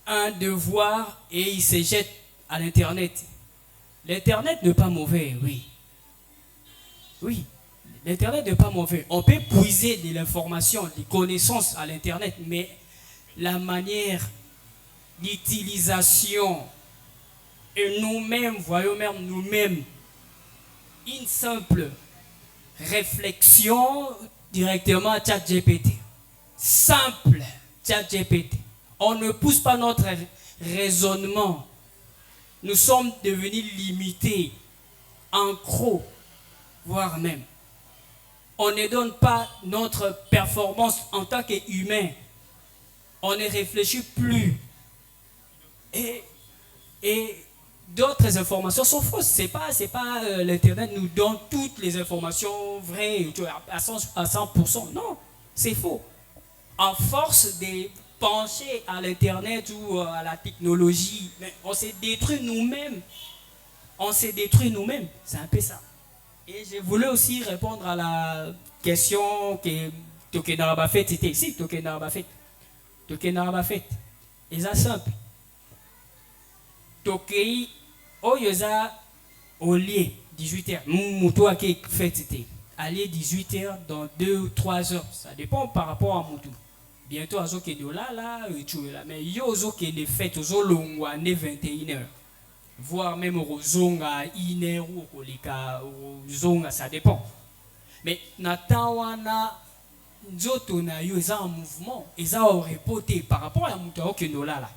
Un devoir et ils se jettent à l'Internet. L'Internet n'est pas mauvais, oui. Oui, l'Internet n'est pas mauvais. On peut puiser de l'information, des connaissances à l'Internet, mais la manière d'utilisation, et nous-mêmes, voyons même nous-mêmes, une simple réflexion directement à ChatGPT. Simple ChatGPT. On ne pousse pas notre raisonnement. Nous sommes devenus limités, accros, voire même. On ne donne pas notre performance en tant qu'humain. On ne réfléchit plus. Et d'autres informations sont fausses. C'est pas l'Internet nous donne toutes les informations vraies à 100%. Non, c'est faux. En force de pencher à l'Internet ou à la technologie, on s'est détruit nous-mêmes. On s'est détruit nous-mêmes. C'est un peu ça. Et je voulais aussi répondre à la question que Tokenaraba fait. C'était ici, Tokenaraba fait. Tokenaraba fait. Et ça simple. Tokei, Oyoza, au lieu 18h. Moutou a fait c'était. Aller 18h dans 2 ou 3 heures. Ça dépend par rapport à Moutou. Bientôt, à Zoké de là, tu es là. Mais Yozo qui est les fêtes, aux Olongwa, 21h. Voire même aux Zonga, 1h ou aux Zonga, ça dépend. Mais Natawana, Nzoto na yo, ils ont un mouvement, ils ont reporté par rapport à Moutou Okenola là.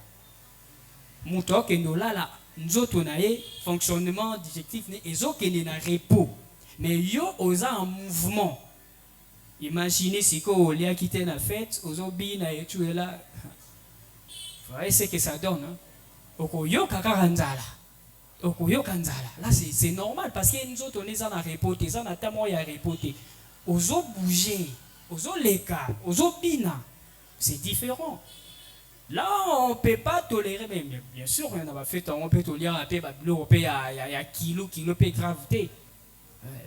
Moutou Okenola là, Nzoto na ye, fonctionnement digestif, ils ont un repos. Mais yo, ils ont un mouvement. Imaginez si on a quitté la fête, aux obis, tu es là. Vous voyez ce que ça donne. Okoyo kakaranzala. Okoyo kanzala. Là, c'est normal parce que nous autres, on est en reporté. Ça, on a reporté. Aux autres bouger, aux autres l'écart, aux autres bina. C'est différent. Là, on ne peut pas tolérer, mais bien sûr, on a fait, on peut tolérer un peu, il y a kilo de gravité.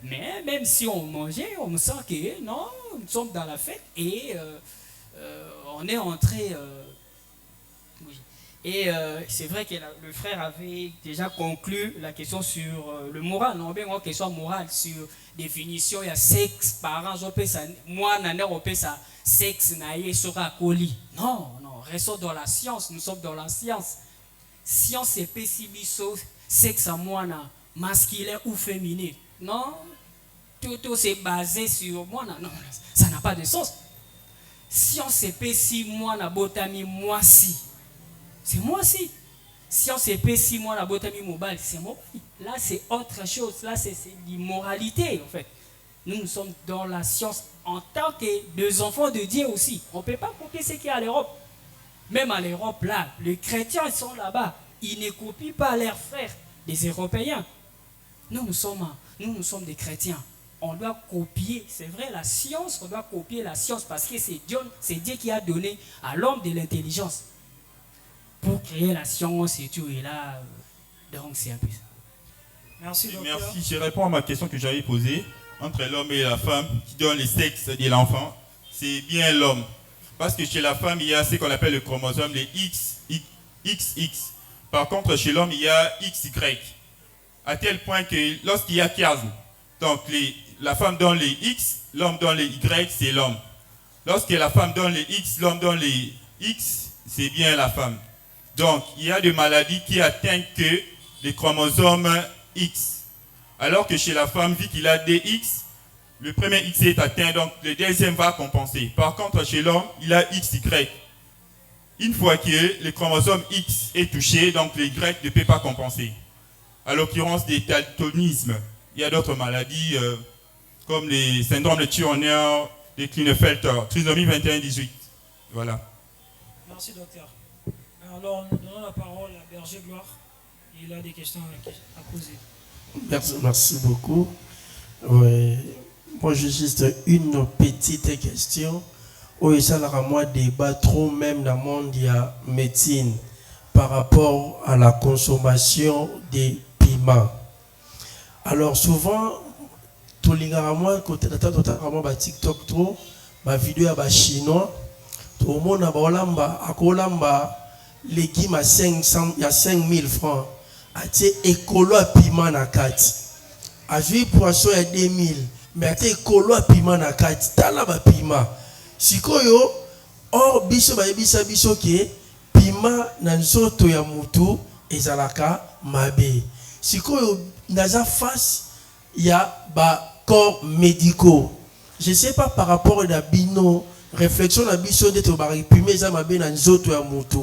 Mais même si on mangeait, on sent que non, nous sommes dans la fête et on est entré. Oui. Et c'est vrai que le frère avait déjà conclu la question sur le moral. Non, bien une question morale sur définition. Il y a sexe, parents, moi, on peut ça, sexe, naïe, sera colis. Non, restons dans la science. Nous sommes dans la science. Science, c'est pessimisme, sexe à moi, masculin ou féminin. Non, tout c'est basé sur moi. Non, ça n'a pas de sens. Si on sait pas si moi na botami moi si, c'est moi si. Si on sait pas si moi na botami mobile, c'est moi. Là c'est autre chose. Là c'est l'immoralité en fait. Nous sommes dans la science en tant que des enfants de Dieu aussi. On ne peut pas copier ce qu'il y a à l'Europe. Même à l'Europe là, les chrétiens ils sont là-bas. Ils ne copient pas leurs frères, les Européens. Nous sommes des chrétiens. On doit copier, c'est vrai, la science, on doit copier la science parce que c'est Dieu qui a donné à l'homme de l'intelligence pour créer la science et tout. Et là, donc c'est un peu ça. Merci, docteur. Merci, je réponds à ma question que j'avais posée. Entre l'homme et la femme qui donne le sexe de l'enfant, c'est bien l'homme. Parce que chez la femme, il y a ce qu'on appelle le chromosome, les XX. Par contre, chez l'homme, il y a XY. À tel point que lorsqu'il y a chiasme, donc la femme donne les X, l'homme donne les Y, c'est l'homme. Lorsque la femme donne les X, l'homme donne les X, c'est bien la femme. Donc, il y a des maladies qui atteignent que les chromosomes X. Alors que chez la femme, vu qu'il a des X, le premier X est atteint, donc le deuxième va compenser. Par contre, chez l'homme, il a XY. Une fois que le chromosome X est touché, donc le Y ne peut pas compenser. À l'occurrence des daltonismes, il y a d'autres maladies comme les syndromes de Turner, les Klinefelter, trisomie 21-18. Voilà. Merci, docteur. Alors, nous donnons la parole à Berger Gloire. Il a des questions à poser. Merci beaucoup. Ouais. Moi, j'ai juste une petite question. Oui, ça a moi débat trop même dans le monde de la médecine par rapport à la consommation des piments. Alors souvent, tout le monde côté de TikTok trop, ma vidéo à chinois, tout le monde a bolamba, à kolamba, légumes à 500, il y a 5000 francs. À tie écolo à piment na 4. À jouer poisson à 2000. Mais à tie écolo à piment na 4. Tala ba piment. Si koyo, or biso ba yebisa biso ke piment na nzoto ya mutu ezalaka mabe. Si koyo naza face ya ba corps médicaux. Je sais pas par rapport à bino réflexion na biso de to ba piment za mabe na nzoto ya mutu.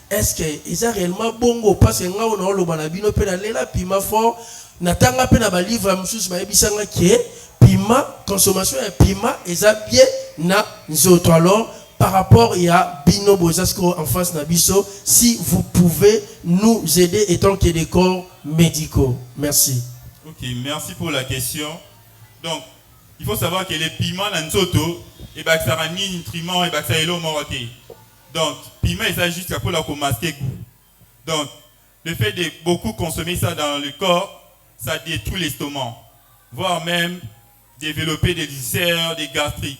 Est-ce que c'est réellement bongo parce que nous avons le bino pe na lela piment fort natanga pe na ba livre mususu ba yebisanga ke piment consommation de piment eza bien na nzoto. Alors par rapport à bino bozasko en face na biso, si vous pouvez nous aider étant que des corps médicaux. Merci. Ok, merci pour la question. Donc il faut savoir que les piments na nzoto et ba ça ni nutriments et ba ça elo moroté. Donc, piment, c'est juste pour la masquer goût. Donc, le fait de beaucoup consommer ça dans le corps, ça détruit l'estomac, voire même développer des ulcères, des gastriques.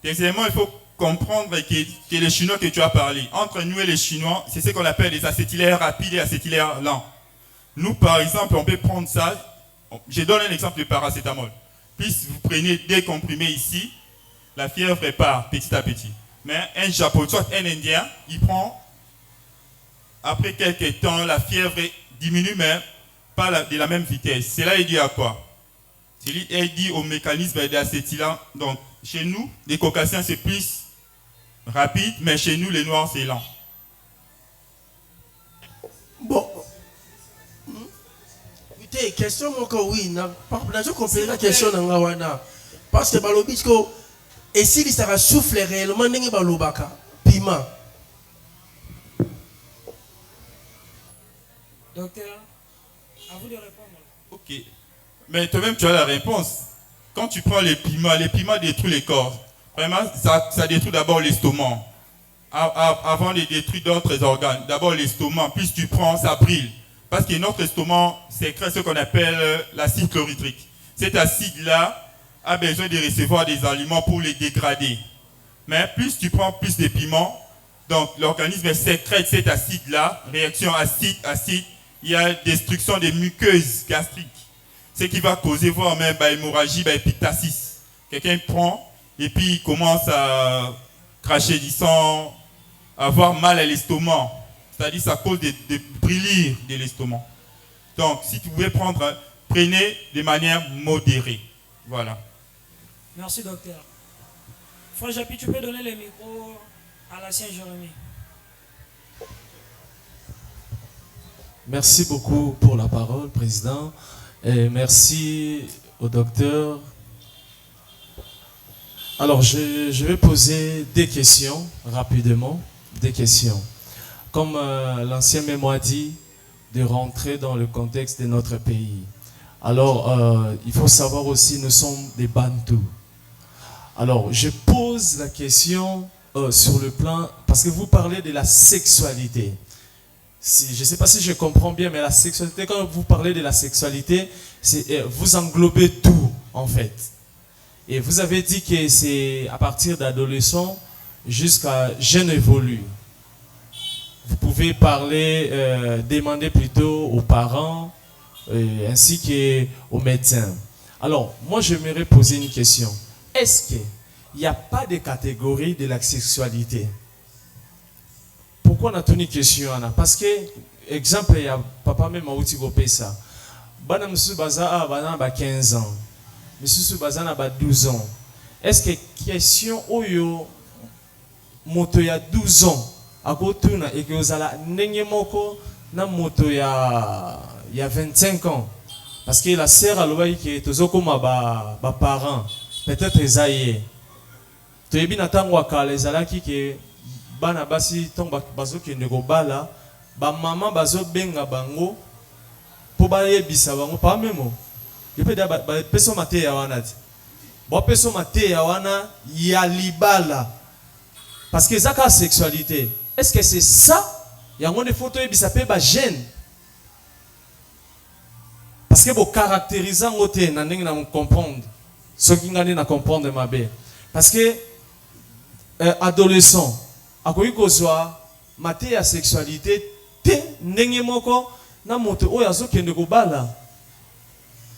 Deuxièmement, il faut comprendre que les Chinois que tu as parlé, entre nous et les Chinois, c'est ce qu'on appelle des acétylaires rapides et acétylaires lents. Nous, par exemple, on peut prendre ça. Je donne un exemple de paracétamol. Puis, vous prenez des comprimés ici, la fièvre part petit à petit. Mais un Japonais, soit un Indien, il prend, après quelques temps, la fièvre diminue, mais pas de la même vitesse. Cela est dû à quoi? C'est dû au mécanisme d'acétylen. Donc, chez nous, les caucasiens, c'est plus rapide, mais chez nous, les noirs, c'est lent. Bon. Écoutez, question, oui, je comprends la question. Parce que, et s'il sera soufflé réellement, n'est pas l'obaka. Piment. Docteur, à vous de répondre. Ok. Mais toi-même, tu as la réponse. Quand tu prends les piments détruisent les corps. Vraiment, ça détruit d'abord l'estomac. Avant de détruire d'autres organes. D'abord l'estomac. Puis tu prends, ça brille. Parce que notre estomac sécrète ce qu'on appelle l'acide chlorhydrique. Cet acide-là a besoin de recevoir des aliments pour les dégrader. Mais plus tu prends plus de piments, donc l'organisme sécrète cet acide-là, réaction acide, il y a destruction des muqueuses gastriques. Ce qui va causer voire même hémorragie, épistaxis. Quelqu'un prend et puis il commence à cracher du sang, à avoir mal à l'estomac. C'est-à-dire ça cause des brûlures de l'estomac. Donc si tu pouvez prendre, prenez de manière modérée. Voilà. Merci, docteur. Frère Japi, tu peux donner le micro à l'ancien Jérémie. Merci beaucoup pour la parole, Président. Et merci au docteur. Alors, je vais poser des questions rapidement. Des questions. Comme l'ancien mémoire dit, de rentrer dans le contexte de notre pays. Alors, il faut savoir aussi, nous sommes des Bantous. Alors, je pose la question sur le plan, parce que vous parlez de la sexualité. Je ne sais pas si je comprends bien, mais la sexualité, quand vous parlez de la sexualité, vous englobez tout, en fait. Et vous avez dit que c'est à partir d'adolescents jusqu'à jeune évolué. Vous pouvez parler, demander plutôt aux parents ainsi qu'aux médecins. Alors, moi, j'aimerais poser une question. Est-ce qu'il n'y a pas de catégorie de la sexualité? Pourquoi on a une question? Parce que, exemple, il y a papa même a outil ça. Bana monsieur baza bana 15 ans. Monsieur baza na 12 ans. Est-ce que question oyo moto ya 12 ans akotuna et que ozala ndenge moko na moto ya 25 ans? Parce que la sœur alobai que tozokoma ba parents peut-être ezaye. Toyebi na tango akala ezalaki ke bana basi tomba bazokende kobala ba mama bazobenga bango po bayebisa bango pa memo yepe da peso mate ya wana ti bo peso mate ya wana ya libala parce que zaka sexualité. Est-ce que c'est ça yango ne photo yebisa pe ba jeune parce que bo caractérisant ngote na ndenge na comprendre ce qui ngani na comprendre mabe parce que adolescent akoki kozwa mate ya sexualité te ndenge moko na moto oyo azokende kobala.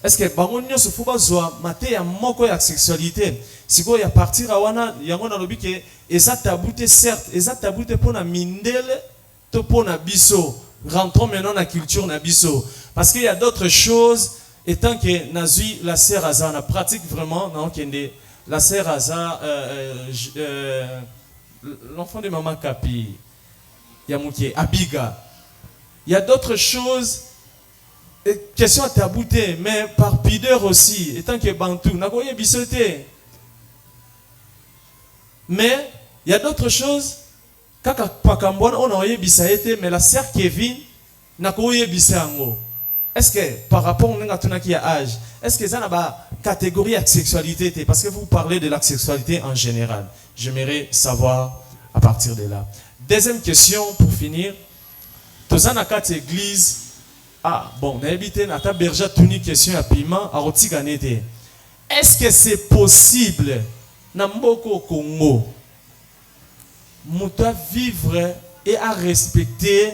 Est-ce que bango nyonso fo bazwa mate ya moko ya sexualité sikoyo ya partir awana yango nalobi ke eza tabou te, certes eza tabou te mpona mindele to mpona biso. Rentrons maintenant na culture na biso parce qu'il y a d'autres choses étant que nazui la sœur Aza na pratique vraiment na okende la sœur Aza l'enfant de maman Kapi Yamouké Abiga. Il y a d'autres choses, question à tabouter, mais par pudeur aussi, étant que Bantou, n'a pas bisoté. Mais il y a d'autres choses, kaka pakambouane, on a bisaïté, mais la sœur Kevin n'a pas bisango. Est-ce que par rapport à âge, est-ce que ça n'a pas catégorie de sexualité? Parce que vous parlez de la sexualité en général. J'aimerais savoir à partir de là. Deuxième question pour finir. Tous en quatre églises. Ah bon, on a habité na ta berger tuni question à piment à rotiganete. Est-ce que c'est possible na mboko Congo muta vivre et à respecter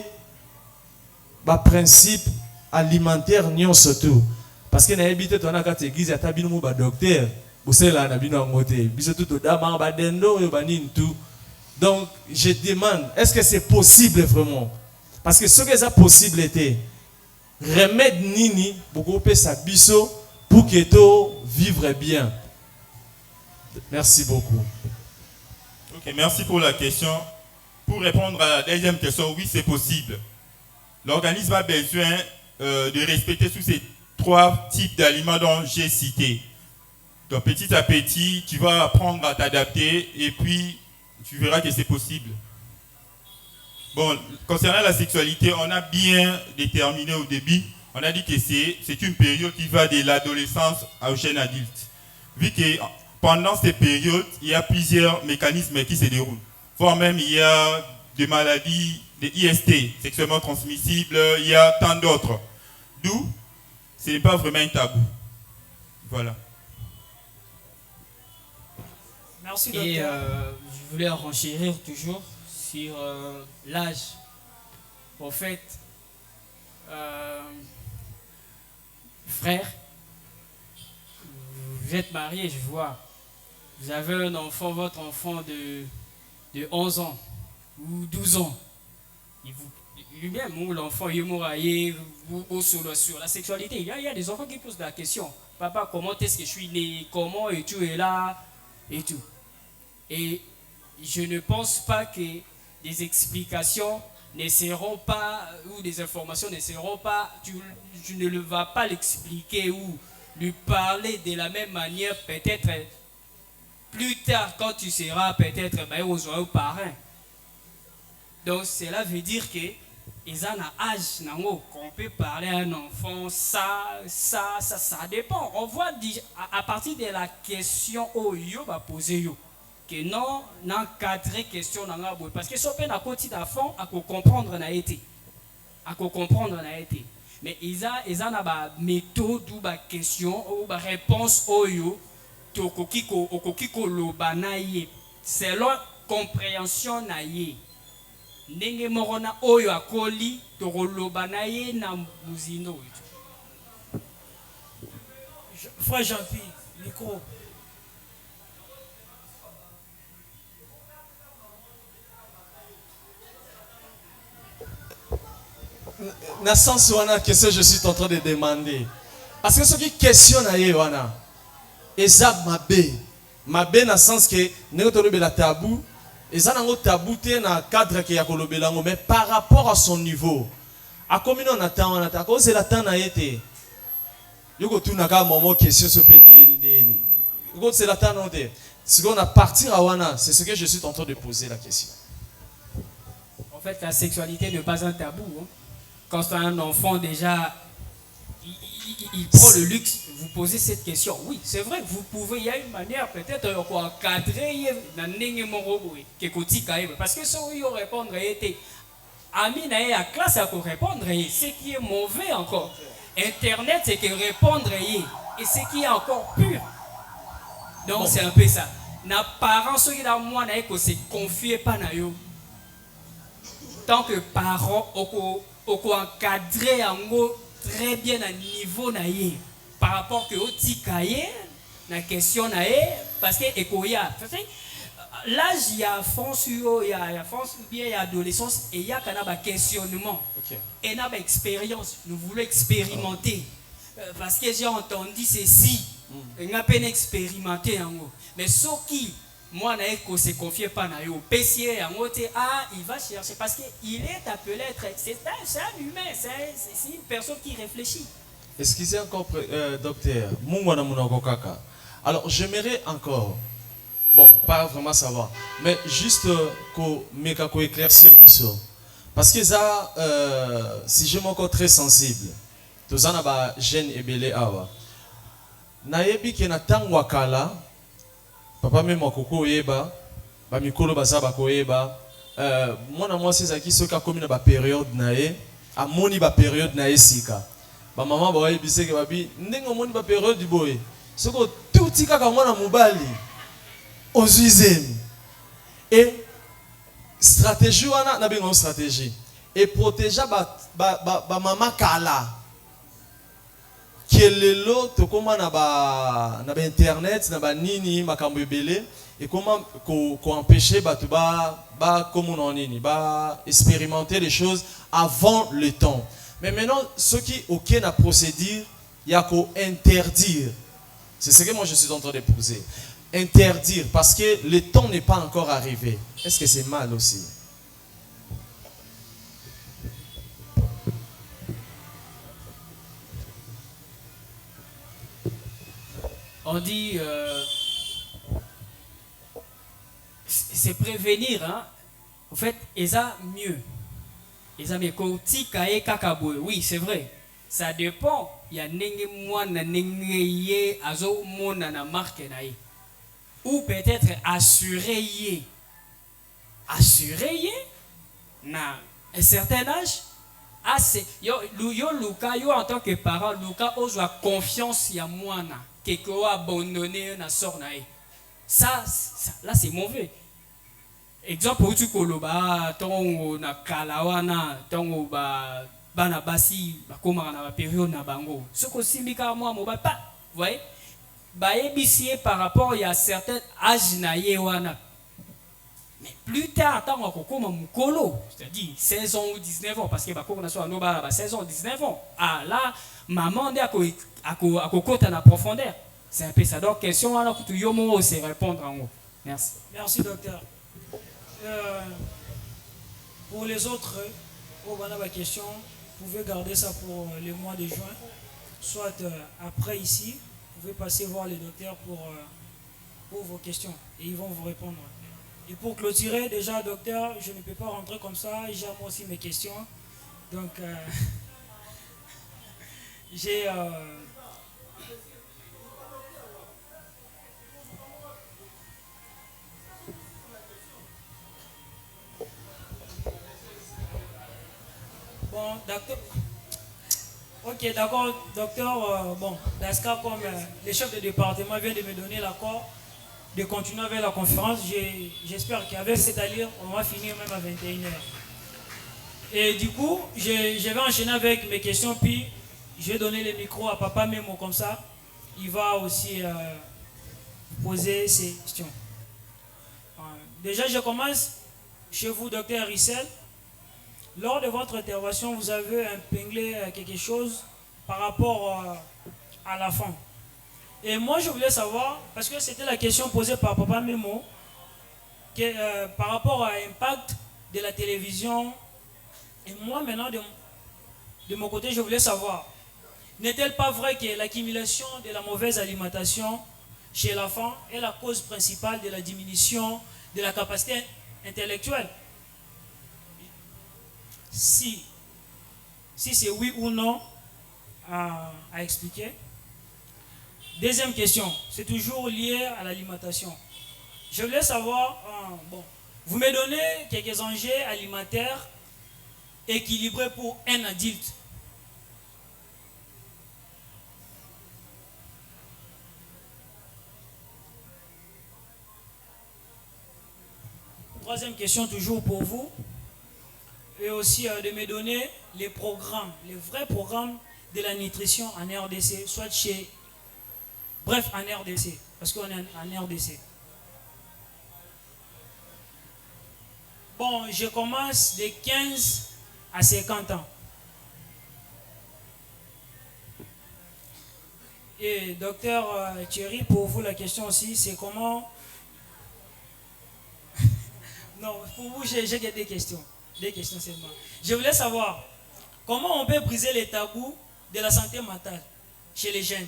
ba principe alimentaire nion surtout parce que na habité to na quatre églises ata bino ba docteur bosela na bino ngote biso tout dama ba dendo yo banin tout. Donc je demande, est-ce que c'est possible vraiment? Parce que ce que c'est possible était remède nini beaucoup pe sa biso pour que to vivre bien. Merci beaucoup. Ok, merci pour la question. Pour répondre à la deuxième question, oui, c'est possible. L'organisme a besoin de respecter tous ces trois types d'aliments dont j'ai cité. Donc petit à petit, tu vas apprendre à t'adapter et puis tu verras que c'est possible. Bon, concernant la sexualité, on a bien déterminé au début, on a dit que c'est une période qui va de l'adolescence au jeune adulte. Vu que pendant cette période, il y a plusieurs mécanismes qui se déroulent. Voire même, il y a des maladies, des IST, sexuellement transmissibles, il y a tant d'autres. D'où, ce n'est pas vraiment un tabou. Voilà. Merci, Et docteur. je voulais renchérir toujours sur l'âge. En fait, frère, vous êtes marié, je vois. Vous avez un enfant, votre enfant de 11 ans ou 12 ans. Lui-même, ou l'enfant, il est sur la sexualité. Il y a des enfants qui posent la question. Papa, comment est-ce que je suis né? Comment et tu es là? Et tout. Et je ne pense pas que des explications ne seront pas, ou des informations ne seront pas, tu ne vas pas l'expliquer ou lui parler de la même manière, peut-être plus tard, quand tu seras peut-être aux parents. Donc cela veut dire que ils ont un âge qu'on peut parler à un enfant, ça dépend. On voit à partir de la question où yo va poser yo que non n'encadrer question parce que ça peut na côté d'enfant à comprendre na été. Mais ils ont ba méthode ou ba question ou ba réponse oyo to kokiko lo banaye selon compréhension na ye. ndenge moko na oyo akoli tokoloba na ye na muzindo oyo. Frère Jean-Pierre, micro. Dans le sens où qu'est-ce que je suis en train de demander. Parce que ce qui questionne à Yewana, et ça mabé dans le sens que nous avons la tabou, et ça n'a tabou dans cadre qui a kolobélango, mais par rapport à son niveau, à combien on attend, cause de la temps n'a été. Yoko tout n'a qu'à moment question sur péné. Yoko c'est la temps n'a été. Si on a partir à Wana, c'est ce que je suis en train de poser la question. En fait, la sexualité n'est pas un tabou. Hein. Quand c'est un enfant déjà, il prend le luxe, vous posez cette question. Oui, c'est vrai, vous pouvez, il y a une manière peut-être d'encadrer parce que si vous répondre, ami à classe à répondre, ce qui est mauvais encore. Internet, c'est que répondre et ce qui est encore pur. Donc c'est un peu ça. Na parents ceux qui dans moi na ko se confier pas na yo. Tant que parents au encadrer en très bien à niveau na ye par rapport que au tikaye na question na ye parce que ekoya l'âge il y a fond sur il y a fond bien il y a adolescence et il y a quand même questionnement et na expérience nous voulons expérimenter parce que j'ai entendu ceci on a peine expérimenté en haut mais ce qui moi naeko se confie pas na yo pesier en haut il va chercher parce que il est appelé être c'est un humain c'est une personne qui réfléchit. Excusez encore docteur mungwana munoko kaka. Alors j'aimerais encore bon pas vraiment savoir mais juste ko éclaircir biso parce que ça si je m'encore très sensible tous en ba jeune ebele awa nayebi ke na tangwa kala papa même akoko yeba ba mikolo bazaba koyeba mwana mwasi zaki soka komi na ba période nae amoni ba période nae sika ba maman ba yebise ke babi ndengo moni ba période boye soko tuti kaka mwana mobali ozuizemi et stratégie wana na bengo stratégie et protéger ba mama kala kelelo to comment na ba internet na ba nini makambo ebele et comment ko empêcher ba comment on nini ba expérimenter les choses avant le temps. Mais maintenant ce qui OK na procédure il y a ko interdire. C'est ce que moi je suis en train de poser. Interdire parce que le temps n'est pas encore arrivé. Est-ce que c'est mal aussi? On dit c'est prévenir hein. En fait ça mieux ça mais oui c'est vrai ça dépend il y a nenge mwana nenge ye azo mona na marque na ye ou peut-être assurer na un certain âge assez yo luka yo en tant que parent luka ozo confiance ya mwana que abandonné na sort na ye ça là c'est mauvais exemple où tu koloba ton na kalawana ton ba bana basi bakoma na période na bango ce que simbika moi mo pas vous voyez ba ébicier par rapport il y a certain âge na ye wana mais plus tard tant ko koma mukolo c'est-à-dire 16 ans ou 19 ans parce que bakoma na so no ba 16 ans 19 ans ah là maman de à côté en profondeur. C'est un peu ça. Donc, question, alors que tu yomo, c'est répondre en haut. Merci. Merci, docteur. Pour les autres, pour la question, vous pouvez garder ça pour le mois de juin. Soit après ici, vous pouvez passer voir les docteurs pour vos questions et ils vont vous répondre. Et pour clôturer, déjà, docteur, je ne peux pas rentrer comme ça. J'ai moi aussi mes questions. Donc, j'ai bon, docteur. Ok, d'accord, docteur. Bon, dans ce cas, comme le chef de département vient de me donner l'accord de continuer avec la conférence, j'espère qu'avec cette allure, on va finir même à 21h. Et du coup, je vais enchaîner avec mes questions, puis je vais donner le micro à Papa Memo, comme ça, il va aussi poser ses questions. Déjà, je commence chez vous, docteur Rissel. Lors de votre intervention, vous avez épinglé quelque chose par rapport à la fin. Et moi, je voulais savoir, parce que c'était la question posée par Papa Memo, par rapport à l'impact de la télévision. Et moi, maintenant, de mon côté, je voulais savoir, n'est-il pas vrai que l'accumulation de la mauvaise alimentation chez l'enfant est la cause principale de la diminution de la capacité intellectuelle? Si c'est oui ou non à expliquer. Deuxième question, c'est toujours lié à l'alimentation. Je voulais savoir, vous me donnez quelques enjeux alimentaires équilibrés pour un adulte. Troisième question toujours pour vous. Et aussi de me donner les programmes, les vrais programmes de la nutrition en RDC, soit chez... Bref, en RDC, parce qu'on est en RDC. Bon, je commence de 15 à 50 ans. Et docteur Thierry, pour vous la question aussi, c'est comment... Non, pour vous, j'ai des questions. Des questions seulement. Je voulais savoir, comment on peut briser les tabous de la santé mentale chez les jeunes?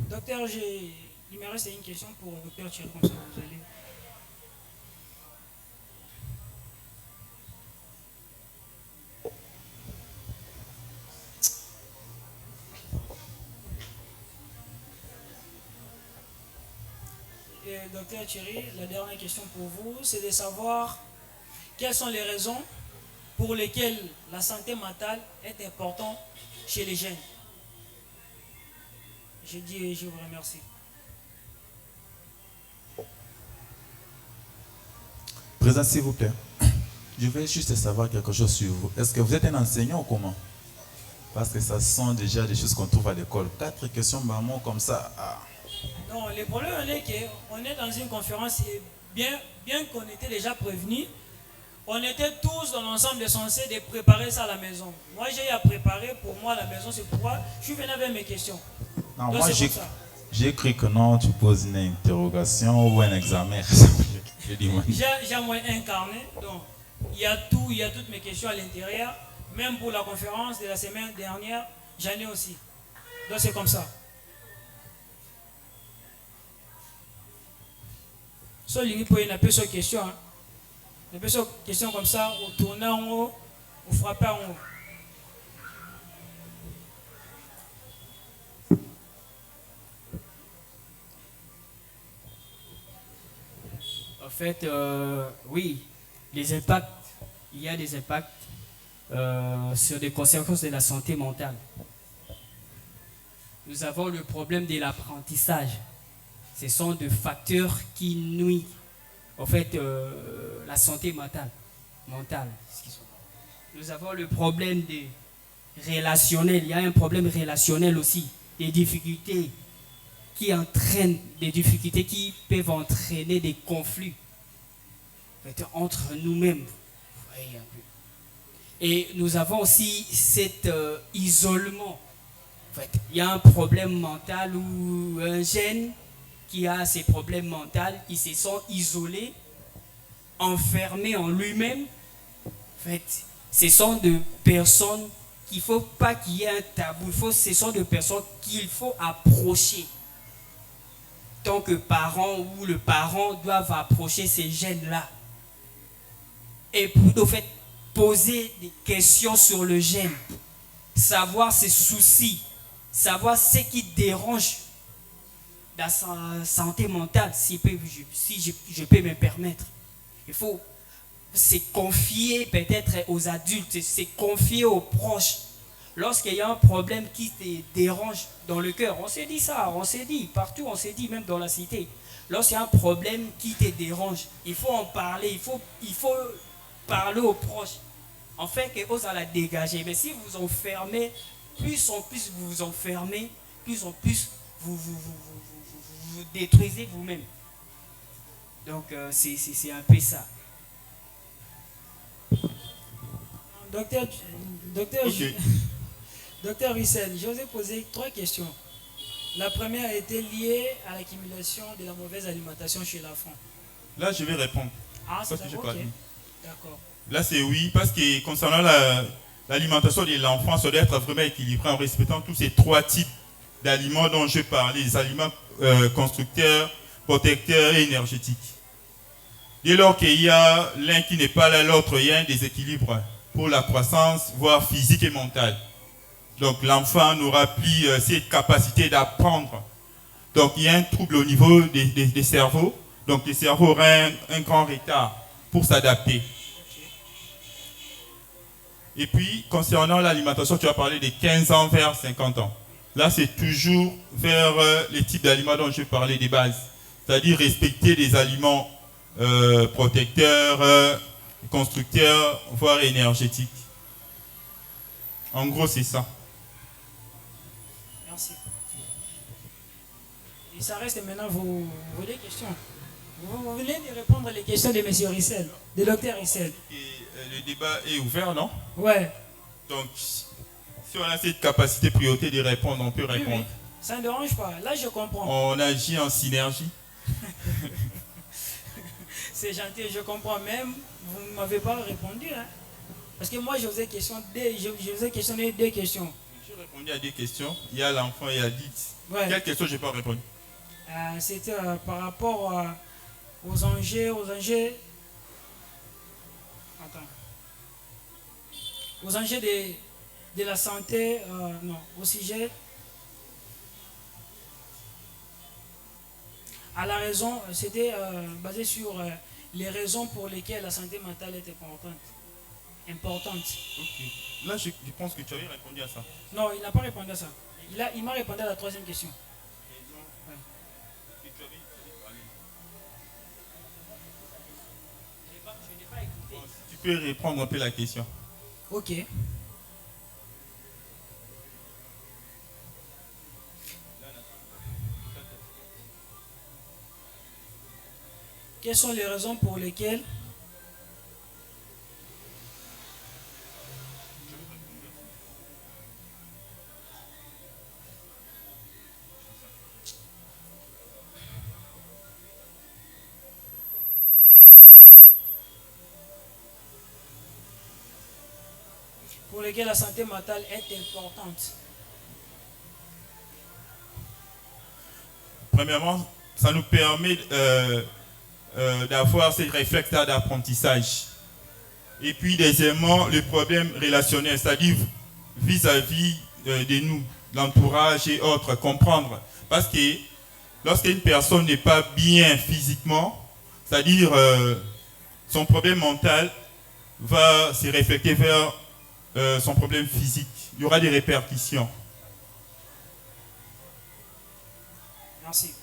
Docteur, il me reste une question pour le docteur Thierry, comme ça vous allez... Et docteur Thierry, la dernière question pour vous, c'est de savoir quelles sont les raisons pour lesquelles la santé mentale est importante chez les jeunes. Je dis et je vous remercie. Président, s'il vous plaît, je vais juste savoir quelque chose sur vous. Est-ce que vous êtes un enseignant ou comment? Parce que ça sont déjà des choses qu'on trouve à l'école. 4 questions, maman, comme ça. Ah. Non, le problème est qu'on est dans une conférence et bien qu'on était déjà prévenus, on était tous dans l'ensemble censés de préparer ça à la maison. Moi, j'ai à préparer pour moi à la maison, c'est pourquoi je suis venu avec mes questions. Non, donc, moi, j'ai cru que non, tu poses une interrogation ou un examen. J'ai moins un carnet, donc il y a toutes mes questions à l'intérieur. Même pour la conférence de la semaine dernière, j'en ai aussi. Donc c'est comme ça. So, il peut y avoir une question. Des questions comme ça, au tournant en haut, au frappant en haut. En fait, oui, les impacts, il y a des impacts sur les conséquences de la santé mentale. Nous avons le problème de l'apprentissage. Ce sont des facteurs qui nuisent, en fait, la santé mentale. Nous avons le problème des relationnels. Il y a un problème relationnel aussi, des difficultés qui entraînent, des difficultés qui peuvent entraîner des conflits entre nous-mêmes. Et nous avons aussi cet isolement. En fait, il y a un problème mental où un jeune qui a ces problèmes mentaux, il se sent isolé, enfermé en lui-même. En fait, ce sont des personnes qu'il ne faut pas qu'il y ait un tabou. Ce sont des personnes qu'il faut approcher. Tant que parents ou le parent doivent approcher ces jeunes-là. Et pour, en fait, poser des questions sur le jeune, savoir ses soucis, savoir ce qui dérange dans sa santé mentale, si je peux me permettre. Il faut se confier peut-être aux adultes, se confier aux proches lorsqu'il y a un problème qui te dérange dans le cœur, on s'est dit ça, on s'est dit, partout on s'est dit, même dans la cité, lorsqu'il y a un problème qui te dérange, il faut en parler, il faut parler aux proches, en fait que vous allez la dégager. Mais si vous enfermez, plus en plus vous vous enfermez, plus en plus vous détruisez vous-même. Donc c'est un peu ça. Docteur Wissel, je vous ai posé 3 questions. La première était liée à l'accumulation de la mauvaise alimentation chez l'enfant. Là, je vais répondre. Ah, c'est parce que d'accord, ok. D'accord. Là, c'est oui, parce que concernant l'alimentation de l'enfant, ça doit être vraiment équilibré en respectant tous ces 3 types d'aliments dont je parlais, les aliments constructeurs, protecteurs et énergétiques. Dès lors qu'il y a l'un qui n'est pas là, l'autre, il y a un déséquilibre pour la croissance, voire physique et mentale. Donc l'enfant n'aura plus cette capacité d'apprendre. Donc il y a un trouble au niveau des cerveaux. Donc le cerveau aura un grand retard pour s'adapter. Et puis, concernant l'alimentation, tu as parlé de 15 ans vers 50 ans. Là, c'est toujours vers les types d'aliments dont je parlais des bases. C'est-à-dire respecter des aliments protecteurs, constructeurs, voire énergétiques. En gros, c'est ça. Merci. Et ça reste maintenant vos deux questions. Vous venez de répondre les questions de M. Rissel, de Dr Rissel. Le débat est ouvert, non? Ouais. Donc, si on a cette capacité priorité de répondre, on peut répondre. Oui. Ça ne dérange pas. Là, je comprends. On agit en synergie. C'est gentil, je comprends. Même, vous ne m'avez pas répondu. Hein? Parce que moi, je vous ai questionné 2 questions. J'ai répondu à 2 questions. Il y a l'enfant et l'adulte. Ouais. Quelle question je n'ai pas répondu? C'était par rapport aux enjeux. Attends. Aux enjeux de la santé. Non, au sujet. À la raison, c'était basé sur les raisons pour lesquelles la santé mentale est importante. Ok. Là, je pense que tu avais répondu à ça. Non, il n'a pas répondu à ça. Il m'a répondu à la 3e question. Ouais. Je n'ai pas écouté. Bon, si tu peux reprendre un peu la question. Ok. Quelles sont les raisons pour lesquelles la santé mentale est importante? Premièrement, ça nous permet d'avoir ces réflexes d'apprentissage. Et puis, deuxièmement, le problème relationnel, c'est-à-dire vis-à-vis de nous, l'entourage et autres, comprendre. Parce que lorsqu'une personne n'est pas bien physiquement, c'est-à-dire son problème mental va se réfléchir vers son problème physique. Il y aura des répercussions. Merci.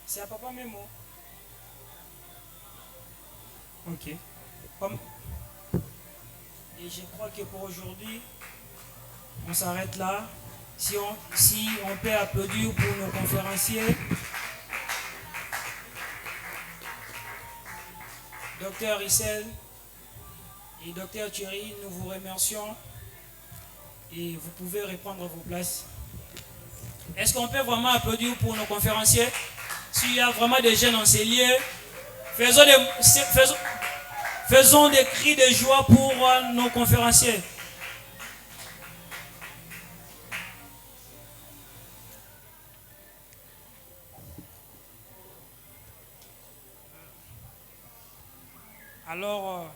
C'est à Papa Memo. Ok. Et je crois que pour aujourd'hui, on s'arrête là. Si on peut applaudir pour nos conférenciers. Docteur Rissel et Docteur Thierry, nous vous remercions. Et vous pouvez reprendre vos places. Est-ce qu'on peut vraiment applaudir pour nos conférenciers? S'il y a vraiment des jeunes en ces lieux, faisons des cris de joie pour nos conférenciers. Alors,